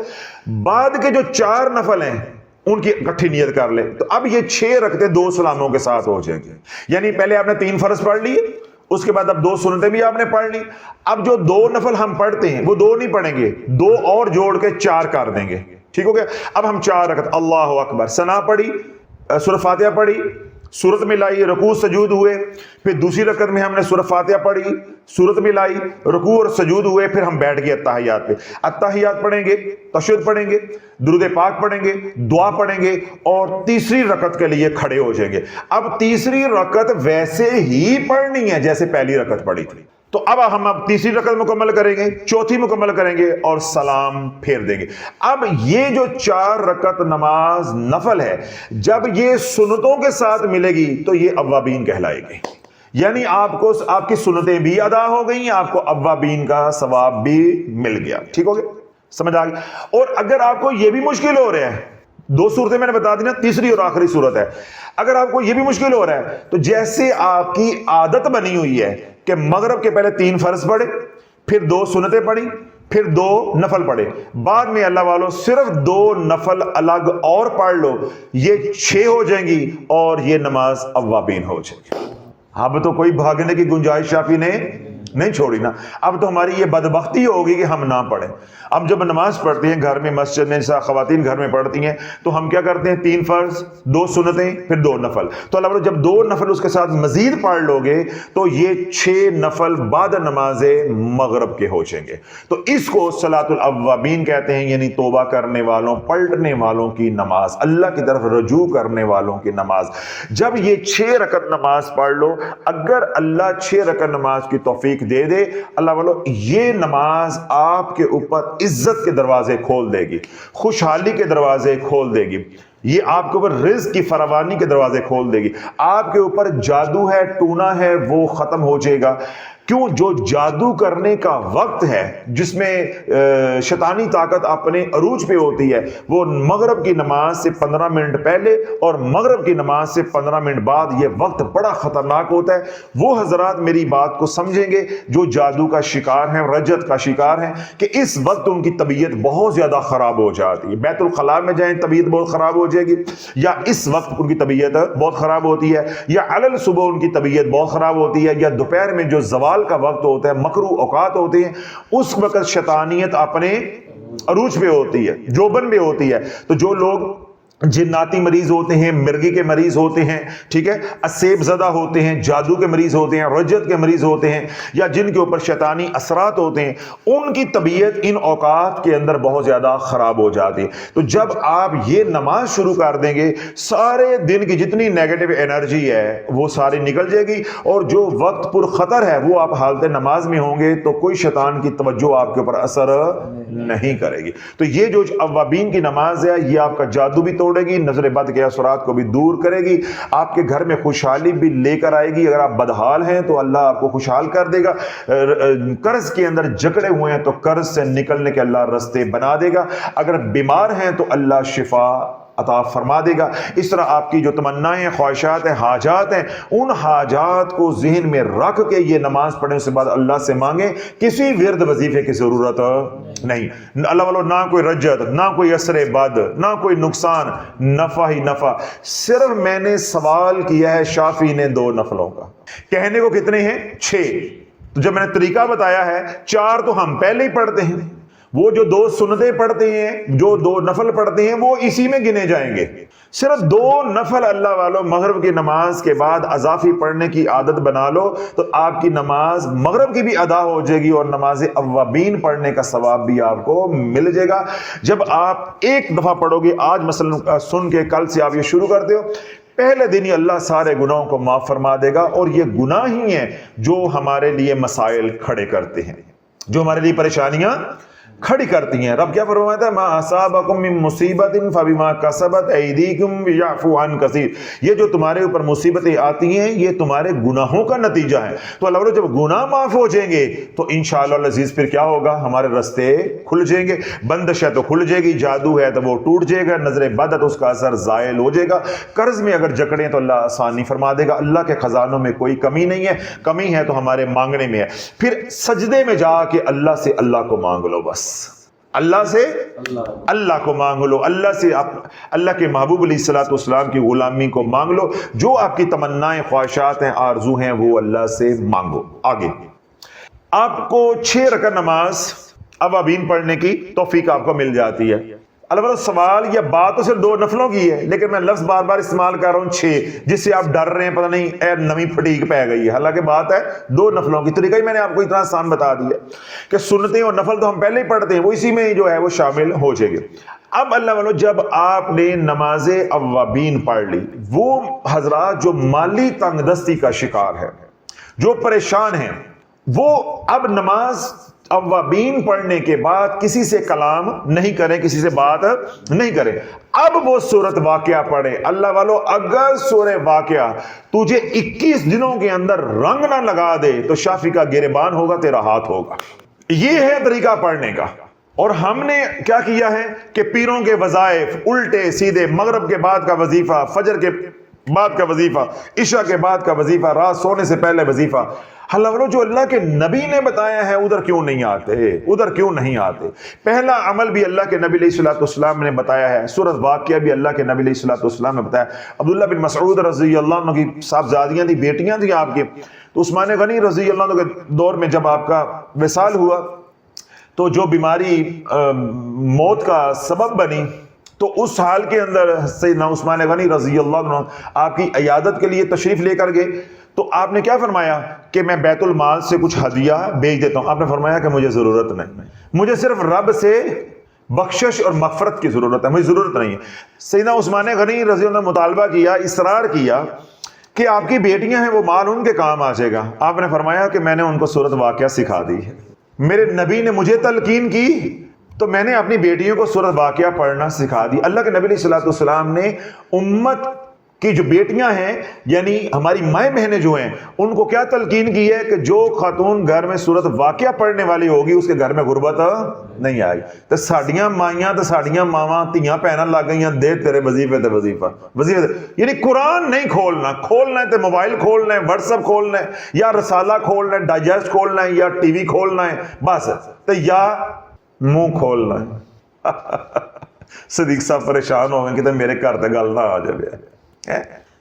بعد کے جو 4 نفل ہیں ان کی اکٹھی نیت کر لے تو اب یہ 6 رکعتیں 2 سلاموں کے ساتھ ہو جائیں گی. یعنی پہلے آپ نے 3 فرض پڑھ لیے، اس کے بعد اب 2 سنتیں بھی آپ نے پڑھ لی. اب جو 2 نفل ہم پڑھتے ہیں وہ 2 نہیں پڑھیں گے، 2 اور جوڑ کے 4 کر دیں گے. ٹھیک ہو گیا؟ اب ہم 4 رکعت اللہ اکبر، ثنا پڑھی، سورہ فاتحہ پڑھی، سورت میں لائی، رکوع سجود ہوئے، پھر دوسری رکعت میں ہم نے سورہ فاتحہ پڑھی، سورت میں لائی، رکوع اور سجود ہوئے، پھر ہم بیٹھ گئے اتحیات پہ. اتحیات پڑھیں گے، تشہد پڑھیں گے، درود پاک پڑھیں گے، دعا پڑھیں گے اور تیسری رکعت کے لیے کھڑے ہو جائیں گے. اب تیسری رکعت ویسے ہی پڑھنی ہے جیسے پہلی رکعت پڑھی تھی. تو اب ہم تیسری رکعت مکمل کریں گے، چوتھی مکمل کریں گے اور سلام پھیر دیں گے. اب یہ جو 4 رکعت نماز نفل ہے جب یہ سنتوں کے ساتھ ملے گی تو یہ اوابین کہلائے گی. یعنی آپ کو آپ کی سنتیں بھی ادا ہو گئیں، آپ کو اوابین کا ثواب بھی مل گیا. ٹھیک ہو گیا؟ سمجھ آ گئی؟ اور اگر آپ کو یہ بھی مشکل ہو رہا ہے، 2 صورتیں میں نے بتا دی نا، تیسری اور آخری صورت ہے، اگر آپ کو یہ بھی مشکل ہو رہا ہے تو جیسے آپ کی عادت بنی ہوئی ہے کہ مغرب کے پہلے 3 فرض پڑھے، پھر 2 سنتیں پڑھی، پھر 2 نفل پڑھے، بعد میں اللہ والوں صرف 2 نفل الگ اور پڑھ لو، یہ 6 ہو جائیں گی اور یہ نماز اوابین ہو جائے گی. اب تو کوئی بھاگنے کی گنجائش شافی نے نہیں چھوڑی نا. اب تو ہماری یہ بدبختی ہوگی کہ ہم نہ پڑھیں. اب جب نماز پڑھتے ہیں گھر میں، مسجد میں، جیسا خواتین گھر میں پڑھتی ہیں، تو ہم کیا کرتے ہیں؟ 3 فرض، 2 سنتیں، پھر 2 نفل. تو اللہ جب 2 نفل اس کے ساتھ مزید پڑھ لو گے تو یہ 6 نفل بعد نماز مغرب کے ہو جائیں گے. تو اس کو صلاۃ الاوابین کہتے ہیں، یعنی توبہ کرنے والوں، پلٹنے والوں کی نماز، اللہ کی طرف رجوع کرنے والوں کی نماز. جب یہ 6 رکعت نماز پڑھ لو، اگر اللہ 6 رکعت نماز کی توفیق دے دے، اللہ والو یہ نماز آپ کے اوپر عزت کے دروازے کھول دے گی، خوشحالی کے دروازے کھول دے گی، یہ آپ کے اوپر رزق کی فراوانی کے دروازے کھول دے گی. آپ کے اوپر جادو ہے، ٹونا ہے، وہ ختم ہو جائے گا. کیوں؟ جو جادو کرنے کا وقت ہے، جس میں شیطانی طاقت اپنے عروج پہ ہوتی ہے، وہ مغرب کی نماز سے 15 منٹ پہلے اور مغرب کی نماز سے 15 منٹ بعد. یہ وقت بڑا خطرناک ہوتا ہے. وہ حضرات میری بات کو سمجھیں گے جو جادو کا شکار ہیں، رجت کا شکار ہیں، کہ اس وقت ان کی طبیعت بہت زیادہ خراب ہو جاتی ہے. بیت الخلاء میں جائیں طبیعت بہت خراب ہو جائے گی، یا اس وقت ان کی طبیعت بہت خراب ہوتی ہے، یا علل صبح ان کی طبیعت بہت خراب ہوتی ہے، یا دوپہر میں جو زوال کا وقت ہوتا ہے، مکروہ اوقات ہوتے ہیں، اس وقت شیطانیت اپنے عروج پہ ہوتی ہے، جوبن پہ ہوتی ہے. تو جو لوگ جناتی مریض ہوتے ہیں، مرگی کے مریض ہوتے ہیں، ٹھیک ہے، اسیب زدہ ہوتے ہیں، جادو کے مریض ہوتے ہیں، رجت کے مریض ہوتے ہیں، یا جن کے اوپر شیطانی اثرات ہوتے ہیں، ان کی طبیعت ان اوقات کے اندر بہت زیادہ خراب ہو جاتی ہے. تو جب آپ یہ نماز شروع کر دیں گے، سارے دن کی جتنی نیگیٹو انرجی ہے وہ ساری نکل جائے گی، اور جو وقت پر خطر ہے وہ آپ حالت نماز میں ہوں گے تو کوئی شیطان کی توجہ آپ کے اوپر اثر نہیں کرے گی. تو یہ جو اوابین کی نماز ہے، یہ آپ کا جادو بھی توڑے گی، نظر بد کے اثرات کو بھی دور کرے گی، آپ کے گھر میں خوشحالی بھی لے کر آئے گی. اگر آپ بدحال ہیں تو اللہ آپ کو خوشحال کر دے گا. قرض کے اندر جکڑے ہوئے ہیں تو قرض سے نکلنے کے اللہ راستے بنا دے گا. اگر بیمار ہیں تو اللہ شفا عطا فرما دے گا. اس طرح آپ کی جو تمنائیں، خواہشات ہیں، حاجات ہیں، ان حاجات کو ذہن میں رکھ کے یہ نماز پڑھنے سے بعد اللہ سے مانگیں. کسی ورد وظیفے کی ضرورت نہیں. اللہ والو نہ کوئی رجت، نہ کوئی اثر بد، نہ کوئی نقصان، نفع ہی نفع. صرف میں نے سوال کیا ہے شافی نے 2 نفلوں کا. کہنے کو کتنے ہیں؟ 6. تو جب میں نے طریقہ بتایا ہے، 4 تو ہم پہلے ہی پڑھتے ہیں، وہ جو 2 سنتیں پڑھتے ہیں، جو 2 نفل پڑھتے ہیں، وہ اسی میں گنے جائیں گے۔ صرف 2 نفل اللہ والوں مغرب کی نماز کے بعد اضافی پڑھنے کی عادت بنا لو تو آپ کی نماز مغرب کی بھی ادا ہو جائے گی اور نماز اوابین پڑھنے کا ثواب بھی آپ کو مل جائے گا۔ جب آپ ایک دفعہ پڑھو گے، آج مثلا سن کے کل سے آپ یہ شروع کرتے ہو، پہلے دن ہی اللہ سارے گناہوں کو معاف فرما دے گا، اور یہ گناہ ہی ہیں جو ہمارے لیے مسائل کھڑے کرتے ہیں، جو ہمارے لیے پریشانیاں کھڑی کرتی ہیں۔ رب کیا فرماتا ہے؟ ما اصابکم من مصیبت فبما کسبت ایدیکم ویعفو عن کثیر، یہ جو تمہارے اوپر مصیبتیں آتی ہیں یہ تمہارے گناہوں کا نتیجہ ہے۔ تو اللہ جب گناہ معاف ہو جائیں گے تو انشاءاللہ العزیز پھر کیا ہوگا؟ ہمارے رستے کھل جائیں گے، بندش ہے تو کھل جائے گی، جادو ہے تو وہ ٹوٹ جائے گا، نظر بد ہے تو اس کا اثر زائل ہو جائے گا، قرض میں اگر جکڑیں تو اللہ آسانی فرما دے گا۔ اللہ کے خزانوں میں کوئی کمی نہیں ہے، کمی ہے تو ہمارے مانگنے میں ہے۔ پھر سجدے میں جا کے اللہ سے اللہ کو مانگ لو، بس اللہ سے اللہ کو مانگ لو، اللہ سے اللہ کے محبوب علیہ الصلوۃ والسلام کی غلامی کو مانگ لو، جو آپ کی تمنائیں، خواہشات ہیں، آرزو ہیں، وہ اللہ سے مانگو۔ آگے آپ کو 6 رکعت نماز اوابین پڑھنے کی توفیق آپ کو مل جاتی ہے۔ البتہ سوال یا بات تو صرف 2 نفلوں کی ہے، لیکن میں لفظ بار بار استعمال کر رہا ہوں 6، جس سے آپ ڈر رہے ہیں پتہ نہیں اے نمی پھٹیک پہ گئی ہے، حالانکہ بات ہے 2 نفلوں کی۔ طریقہ ہی میں نے آپ کو اتنا آسان بتا دیا کہ سنتیں اور نفل تو ہم پہلے ہی پڑھتے ہیں، وہ اسی میں جو ہے وہ شامل ہو جائے گے۔ اب اللہ والو جب آپ نے نماز اوابین پڑھ لی، وہ حضرات جو مالی تنگ دستی کا شکار ہے، جو پریشان ہیں، وہ اب نماز اوابین پڑھنے کے بعد کسی سے کلام نہیں کریں، کسی سے بات نہیں کریں، اب وہ سورت واقعہ پڑھیں۔ اللہ والو اگر سورہ واقعہ تجھے 21 دنوں کے اندر رنگ نہ لگا دے تو شافی کا گریبان ہوگا، تیرا ہاتھ ہوگا۔ یہ ہے طریقہ پڑھنے کا۔ اور ہم نے کیا کیا ہے کہ پیروں کے وظائف الٹے سیدھے، مغرب کے بعد کا وظیفہ، فجر کے بعد کا وظیفہ، عشاء کے بعد کا وظیفہ، رات سونے سے پہلے وظیفہ۔ اللہ جو اللہ کے نبی نے بتایا ہے ادھر کیوں نہیں آتے، ادھر کیوں نہیں آتے؟ پہلا عمل بھی اللہ کے نبی علیہ الصلوۃ والسلام نے بتایا ہے، سورۃ واقعہ بھی اللہ کے نبی علیہ الصلوۃ والسلام نے بتایا۔ عبداللہ بن مسعود رضی اللہ عنہ کی صاحبزادیاں تھیں، بیٹیاں تھیں آپ کی، تو عثمان غنی رضی اللہ عنہ کے دور میں جب آپ کا وصال ہوا تو جو بیماری موت کا سبب بنی، تو اس حال کے اندر سیدنا عثمان غنی رضی اللہ عنہ آپ کی عیادت کے لیے تشریف لے کر گئے، تو آپ نے کیا فرمایا کہ میں بیت المال سے کچھ ہدیہ بھیج دیتا ہوں۔ آپ نے فرمایا کہ مجھے ضرورت نہیں، مجھے صرف رب سے بخشش اور مغفرت کی ضرورت ہے، مجھے ضرورت نہیں ہے۔ سیدنا عثمان غنی رضی اللہ عنہ نے مطالبہ کیا، اصرار کیا کہ آپ کی بیٹیاں ہیں، وہ مال ان کے کام آ جائے گا۔ آپ نے فرمایا کہ میں نے ان کو سورۃ واقعہ سکھا دی ہے، میرے نبی نے مجھے تلقین کی تو میں نے اپنی بیٹیوں کو سورۃ واقعہ پڑھنا سکھا دی۔ اللہ کے نبی علیہ الصلوۃ والسلام نے امت کی جو بیٹیاں ہیں، یعنی ہماری مائیں بہنیں جو ہیں، ان کو کیا تلقین کی ہے کہ جو خاتون گھر میں سورۃ واقعہ پڑھنے والی ہوگی اس کے گھر میں غربت نہیں آئے گی۔ تو ساڈیاں مائیاں تو ساڈیاں ماواں تیاں پہنا لگ گئیاں، دے تیرے وظیفے تے وظیفہ یعنی قرآن نہیں کھولنا، کھولنا ہے تو موبائل کھولنا ہے، واٹس ایپ کھولنا ہے، یا رسالہ کھولنا ہے، ڈائجسٹ کھولنا ہے، یا ٹی وی کھولنا ہے، بس، تو یا منہ کھولنا ہے۔ صدیق صاحب پریشان ہو گئے کہ میرے گھر تے گل نہ آ جائے،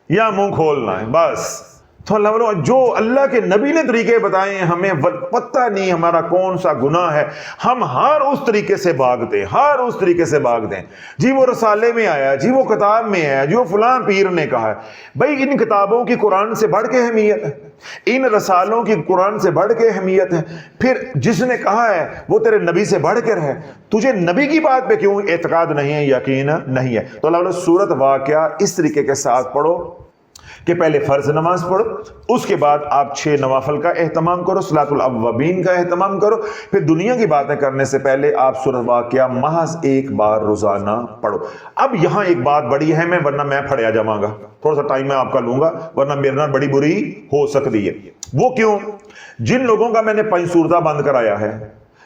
یا منہ کھولنا ہے بس۔ تو اللہ جو اللہ کے نبی نے طریقے بتائے ہیں، ہمیں پتہ نہیں ہمارا کون سا گناہ ہے، ہم ہر اس طریقے سے بھاگتے ہیں، ہر اس طریقے سے بھاگتے ہیں۔ جی وہ رسالے میں آیا، جی وہ کتاب میں ہے، جو فلاں پیر نے کہا ہے، بھائی ان کتابوں کی قرآن سے بڑھ کے اہمیت ہے، ان رسالوں کی قرآن سے بڑھ کے اہمیت ہے۔ پھر جس نے کہا ہے وہ تیرے نبی سے بڑھ کر ہے، تجھے نبی کی بات پہ کیوں اعتقاد نہیں ہے، یقین نہیں ہے؟ تو اللہ سورۃ واقعہ اس طریقے کے ساتھ پڑھو کہ پہلے فرض نماز پڑھو، اس کے بعد آپ 6 نوافل کا اہتمام کرو، صلاۃ الاوابین کا اہتمام کرو، پھر دنیا کی باتیں کرنے سے پہلے آپ سورۃ واقعہ محض 1 بار روزانہ پڑھو۔ اب یہاں ایک بات بڑی ہے، ورنہ میں پھڑیا جاواں گا، تھوڑا سا ٹائم میں آپ کا لوں گا، ورنہ میرے نال بڑی بری ہو سکتی ہے۔ وہ کیوں؟ جن لوگوں کا میں نے 5 سورتاں بند کرایا ہے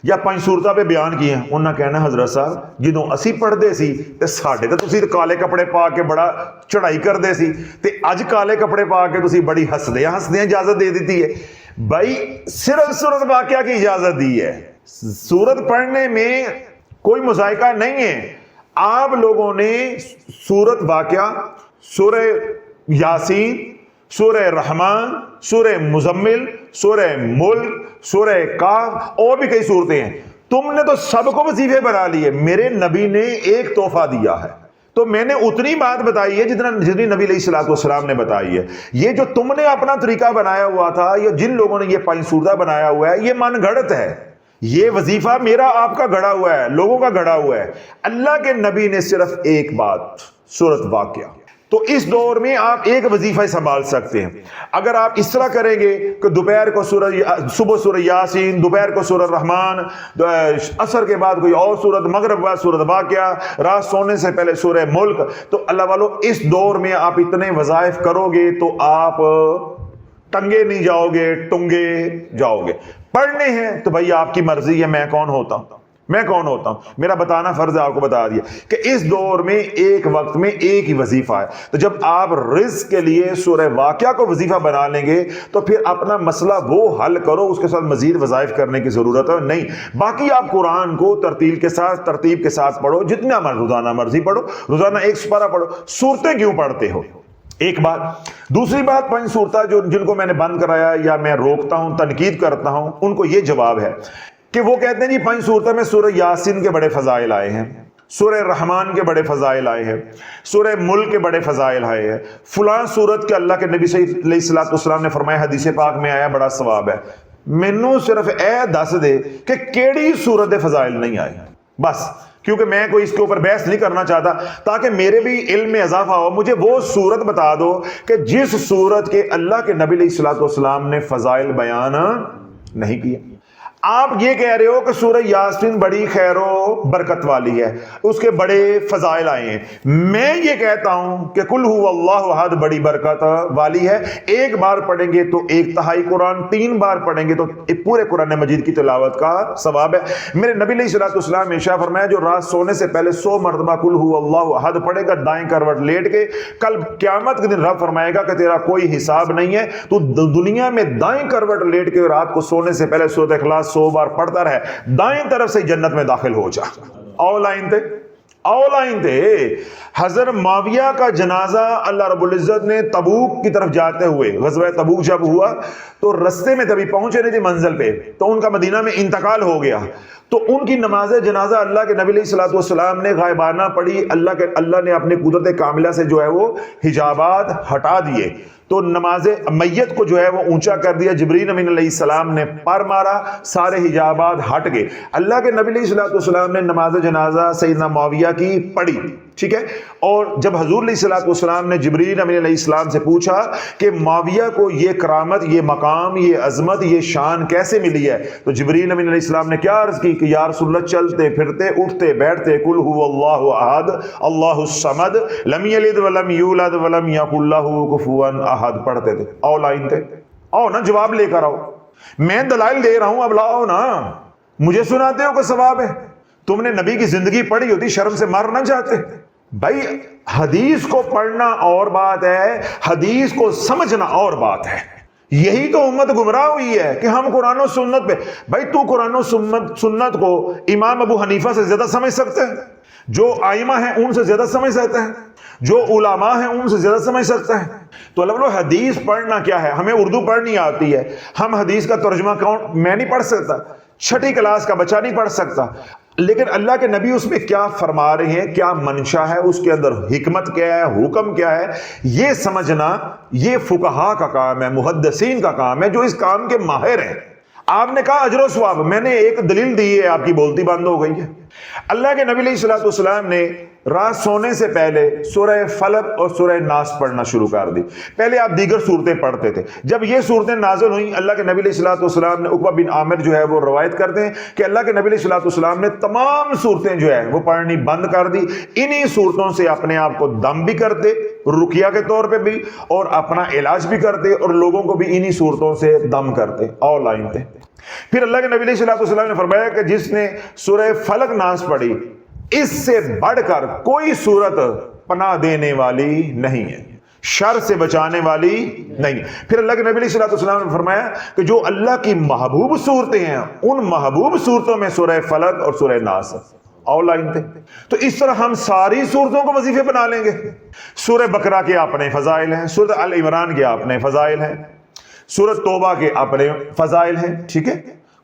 یا 5 سورتاں پہ بیان کیے ہیں، انہاں کہنا حضرت صاحب جدوں اسی پڑھدے سی تے ساڈے تے تسی کالے کپڑے پا کے بڑا چڑھائی کردے سی، تے اج کالے کپڑے پا کے تسی بڑی ہسدیاں اجازت دے دیتی ہے۔ بھائی صرف سورۃ واقعہ کی اجازت دی ہے، سورت پڑھنے میں کوئی مذائقہ نہیں ہے۔ آپ لوگوں نے سورۃ واقعہ، سورہ یاسین، سورہ رحمان، سورہ مزمل، سورہ ملک، سورہ کاف، اور بھی کئی صورتیں ہیں، تم نے تو سب کو وظیفے بنا لیے، میرے نبی نے ایک تحفہ دیا ہے تو میں نے اتنی بات بتائی ہے جتنی نبی علیہ الصلوۃ والسلام نے بتائی ہے۔ یہ جو تم نے اپنا طریقہ بنایا ہوا تھا، یا جن لوگوں نے یہ 5 سورتیں بنایا ہوا ہے، یہ من گھڑت ہے۔ یہ وظیفہ میرا آپ کا گھڑا ہوا ہے، لوگوں کا گھڑا ہوا ہے۔ اللہ کے نبی نے صرف ایک بات، سورۃ واقعہ۔ تو اس دور میں آپ ایک وظیفہ سنبھال سکتے ہیں۔ اگر آپ اس طرح کریں گے کہ دوپہر کو صبح سورہ یاسین، دوپہر کو سورہ رحمان، عصر کے بعد کوئی اور سورت، مغرب بعد سورۃ واقعہ، رات سونے سے پہلے سورہ ملک، تو اللہ والو اس دور میں آپ اتنے وظائف کرو گے تو آپ ٹنگے نہیں جاؤ گے، ٹنگے جاؤ گے۔ پڑھنے ہیں تو بھائی آپ کی مرضی ہے، میں کون ہوتا ہوں؟ میرا بتانا فرض ہے، آپ کو بتا دیا کہ اس دور میں ایک وقت میں ایک ہی وظیفہ ہے۔ تو جب آپ رزق کے لیے سورہ واقعہ کو وظیفہ بنا لیں گے تو پھر اپنا مسئلہ وہ حل کرو، اس کے ساتھ مزید وظائف کرنے کی ضرورت ہے نہیں۔ باقی آپ قرآن کو ترتیب کے ساتھ پڑھو، جتنا روزانہ مرضی پڑھو، روزانہ 1 سپارہ پڑھو۔ سورتیں کیوں پڑھتے ہو؟ ایک بات۔ دوسری بات، 5 سورتیں جن کو میں نے بند کرایا یا میں روکتا ہوں، تنقید کرتا ہوں، ان کو یہ جواب ہے کہ وہ کہتے ہیں جی 5 سورتوں میں سورہ یاسین کے بڑے فضائل آئے ہیں، سورہ رحمان کے بڑے فضائل آئے ہیں، سورہ ملک کے بڑے فضائل آئے ہیں، فلاں سورت کے اللہ کے نبی صلی اللہ علیہ وسلم نے فرمایا حدیث پاک میں آیا بڑا ثواب ہے۔ مینوں صرف اے دس دے کہ کیڑی سورت دے فضائل نہیں آئے، بس، کیونکہ میں کوئی اس کے اوپر بحث نہیں کرنا چاہتا، تاکہ میرے بھی علم میں اضافہ ہو۔ مجھے وہ سورت بتا دو کہ جس سورت کے اللہ کے نبی علیہ الصلوۃ والسلام نے فضائل بیان نہیں کیے۔ آپ یہ کہہ رہے ہو کہ سورہ یاسین بڑی خیر و برکت والی ہے، اس کے بڑے فضائل آئے ہیں۔ میں یہ کہتا ہوں کہ قل هو اللہ احد بڑی برکت والی ہے۔ ایک بار پڑھیں گے تو 1/3 قرآن، 3 بار پڑھیں گے تو پورے قرآن مجید کی تلاوت کا ثواب ہے۔ میرے نبی علیہ الصلوۃ والسلام نے ارشاد فرمایا جو رات سونے سے پہلے 100 مرتبہ قل هو اللہ احد پڑھے گا دائیں کروٹ لیٹ کے، کل قیامت کے دن رب فرمائے گا کہ تیرا کوئی حساب نہیں ہے، تو دنیا میں دائیں کروٹ لیٹ کے رات کو سونے سے پہلے سورۃ اخلاص 100 بار پڑھتا رہے، دائیں طرف سے جنت میں داخل ہو جا۔ آن لائن تھے حضرت معاویہ کا جنازہ اللہ رب العزت نے تبوک کی طرف جاتے ہوئے، غزوہ تبوک جب ہوا تو رستے میں تبھی پہنچے نہیں تھے منزل پہ، تو ان کا مدینہ میں انتقال ہو گیا، تو ان کی نماز جنازہ اللہ کے نبی علیہ الصلوۃ والسلام نے غائبانہ پڑھی۔ اللہ نے اپنے قدرت کاملہ سے جو ہے وہ حجابات ہٹا دیے، تو نماز میت کو جو ہے وہ اونچا کر دیا، جبرائیل امین علیہ السلام نے پر مارا، سارے حجابات ہٹ گئے۔ اللہ کے نبی علیہ الصلوۃ والسلام نے نماز جنازہ سیدنا معاویہ کی پڑھی، ٹھیک ہے، اور جب حضور علیہ الصلوۃ والسلام نے جبرائیل امین علیہ السلام سے پوچھا کہ معاویہ کو یہ کرامت، یہ مقام، یہ عظمت، یہ شان کیسے ملی ہے، تو جبرائیل امین علیہ السلام نے کیا عرض کی کہ یا رسول اللہ چلتے پھرتے اٹھتے بیٹھتے قل هو اللہ احد اللہ الصمد لم یلد ولم یولد ولم یکن لہ کفوا احد پڑھتے تھے۔ آؤ لائن تھے، آؤ نا جواب لے کر آؤ، میں دلائل دے رہا ہوں، اب لاؤ نا، مجھے سناتے ہو کہ ثواب ہے؟ تم نے نبی کی زندگی پڑھی ہوتی شرم سے مر نہ جاتے؟ بھائی حدیث کو پڑھنا اور بات ہے، حدیث کو سمجھنا اور بات ہے۔ یہی تو امت گمراہ ہوئی ہے کہ ہم قرآن و سنت پہ، بھائی تو قرآن و سنت کو امام ابو حنیفہ سے زیادہ سمجھ سکتے ہیں، جو آئمہ ہیں ان سے زیادہ سمجھ سکتے ہیں، جو علماء ہیں ان سے زیادہ سمجھ سکتے ہیں۔ تو اللہ حدیث پڑھنا کیا ہے؟ ہمیں اردو پڑھنی آتی ہے، ہم حدیث کا ترجمہ میں نہیں پڑھ سکتا، 6ٹھی کلاس کا بچہ نہیں پڑھ سکتا، لیکن اللہ کے نبی اس میں کیا فرما رہے ہیں، کیا منشا ہے، اس کے اندر حکمت کیا ہے، حکم کیا ہے، یہ سمجھنا یہ فقہاء کا کام ہے، محدثین کا کام ہے، جو اس کام کے ماہر ہیں۔ آپ نے کہا اجر و ثواب، میں نے ایک دلیل دی ہے، آپ کی بولتی بند ہو گئی ہے۔ اللہ کے نبی علیہ الصلوۃ والسلام نے رات سونے سے پہلے سورہ فلق اور سورہ ناس پڑھنا شروع کر دی۔ پہلے آپ دیگر صورتیں پڑھتے تھے، جب یہ صورتیں نازل ہوئیں اللہ کے نبی علیہ الصلوۃ والسلام نے، عقبہ بن عامر جو ہے وہ روایت کرتے ہیں کہ اللہ کے نبی علیہ الصلوۃ والسلام نے تمام صورتیں جو ہے وہ پڑھنی بند کر دی، انہی صورتوں سے اپنے آپ کو دم بھی کرتے رقیہ کے طور پہ بھی، اور اپنا علاج بھی کرتے، اور لوگوں کو بھی انہی صورتوں سے دم کرتے۔ آؤ لائن تھے۔ پھر اللہ کے نبی علیہ الصلوۃ والسلام نے فرمایا کہ جس نے سورہ فلق ناس پڑھی اس سے بڑھ کر کوئی صورت پناہ دینے والی نہیں ہے، شر سے بچانے والی نہیں۔ پھر اللہ کے نبی علیہ الصلوۃ والسلام نے فرمایا کہ جو اللہ کی محبوب صورتیں ہیں ان محبوب صورتوں میں سورہ فلق اور سورہ ناس۔ آؤ لائن تھے۔ تو اس طرح ہم ساری صورتوں کو وظیفے بنا لیں گے۔ سورہ بقرہ کے اپنے فضائل ہیں، سورہ آل عمران کے اپنے فضائل ہیں، سورۃ توبہ کے اپنے فضائل ہیں، ٹھیک ہے،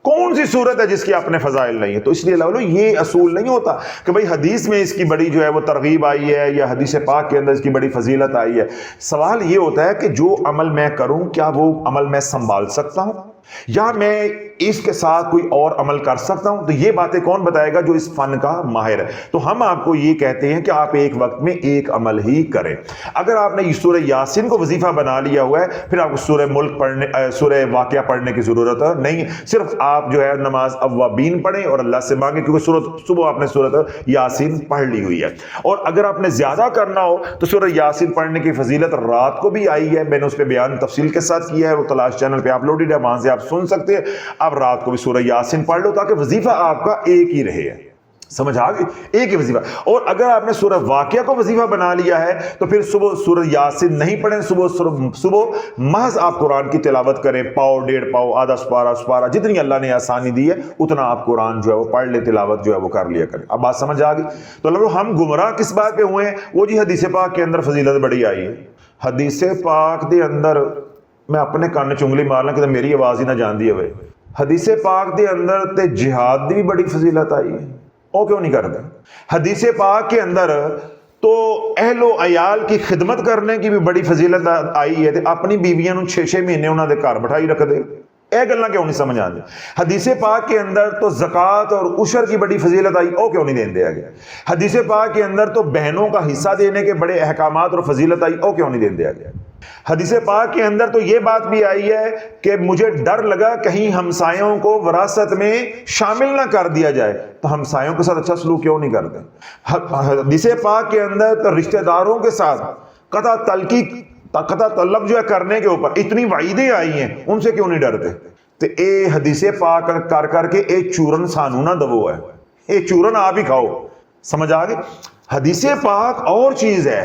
کون سی صورت ہے جس کی اپنے فضائل نہیں ہے؟ تو اس لیے یہ اصول نہیں ہوتا کہ بھئی حدیث میں اس کی بڑی جو ہے وہ ترغیب آئی ہے یا حدیث پاک کے اندر اس کی بڑی فضیلت آئی ہے. سوال یہ ہوتا ہے کہ جو عمل میں کروں کیا وہ عمل میں سنبھال سکتا ہوں یا میں اس کے ساتھ کوئی اور عمل کر سکتا ہوں؟ تو یہ باتیں کون بتائے گا؟ جو اس فن کا ماہر ہے. تو ہم آپ کو یہ کہتے ہیں کہ آپ ایک وقت میں ایک عمل ہی کریں. اگر آپ نے سورہ یاسین کو وظیفہ بنا لیا ہوا ہے پھر آپ کو سورہ ملک پڑھنے سورہ واقعہ پڑھنے کی ضرورت نہیں. صرف آپ جو ہے نماز اوابین پڑھیں اور اللہ سے مانگیں کیونکہ صبح آپ نے سورہ یاسین پڑھ لی ہوئی ہے. اور اگر آپ نے زیادہ کرنا ہو تو سورہ یاسین پڑھنے کی فضیلت رات کو بھی آئی ہے. میں نے اس پہ بیان تفصیل کے ساتھ کیا ہے, وہ تلاش چینل پہ اپلوڈڈ ہے, وہاں سے آپ سن سکتے ہیں. آپ رات کو بھی سورہ یاسین پڑھ لو تاکہ وظیفہ آپ کا ایک ہی رہے. سمجھ آ گئی؟ ایک ہی وظیفہ. اور اگر آپ نے سورہ واقعہ کو وظیفہ بنا لیا ہے تو پھر صبح سورہ یاسین نہیں پڑھیں, صبح محض آپ قرآن کی تلاوت کریں, پاؤ, ڈیڑھ پاؤ, آدھا سپارہ, جتنی اللہ نے آسانی دی ہے اتنا آپ قرآن جو ہے وہ پڑھ لے, تلاوت جو ہے وہ کر لیا کریں. اب بات سمجھ آ گئی؟ تو ہم گمراہ کس بات پہ ہوئے ہیں؟ وہ جی حدیث پاک کے اندر فضیلت بڑی آئی ہے. حدیث پاک دے اندر میں اپنے کان چنگلی مارنا کہ میری آواز ہی نہ جاندی ہوئے. حدیث پاک دے اندر تے جہاد دی بھی بڑی فضیلت آئی ہے. وہ کیوں نہیں کرتے؟ حدیث پاک کے اندر تو اہل و عیال کی خدمت کرنے کی بھی بڑی فضیلت آئی ہے. تے اپنی بیویاں نو 6 مہینے انہاں دے گھر بٹھائی رکھ دے. اے گلاں کیوں نہیں سمجھ آندی؟ حدیث پاک کے اندر تو زکوٰۃ اور عشر کی بڑی فضیلت آئی, او کیوں نہیں دیندے آگے؟ حدیث پاک کے اندر تو بہنوں کا حصہ دینے کے بڑے احکامات اور فضیلت آئی, او کیوں نہیں دیندے آگے؟ حدیث پاک کے اندر تو یہ بات بھی آئی ہے کہ مجھے ڈر لگا کہیں ہمسایوں کو وراثت میں شامل نہ کر دیا جائے, تو ہمسایوں کے ساتھ اچھا سلوک کیوں نہیں کرتے؟ حدیث پاک کے اندر تو رشتہ داروں کے ساتھ قطع طلب جو ہے کرنے کے اوپر اتنی وعیدیں آئی ہیں, ان سے کیوں نہیں ڈرتے؟ تو اے حدیث پاک کر کے اے چورن سانو نہ دبو ہے, اے چورن آپ ہی کھاؤ. سمجھ آ گئی؟ حدیث پاک اور چیز ہے,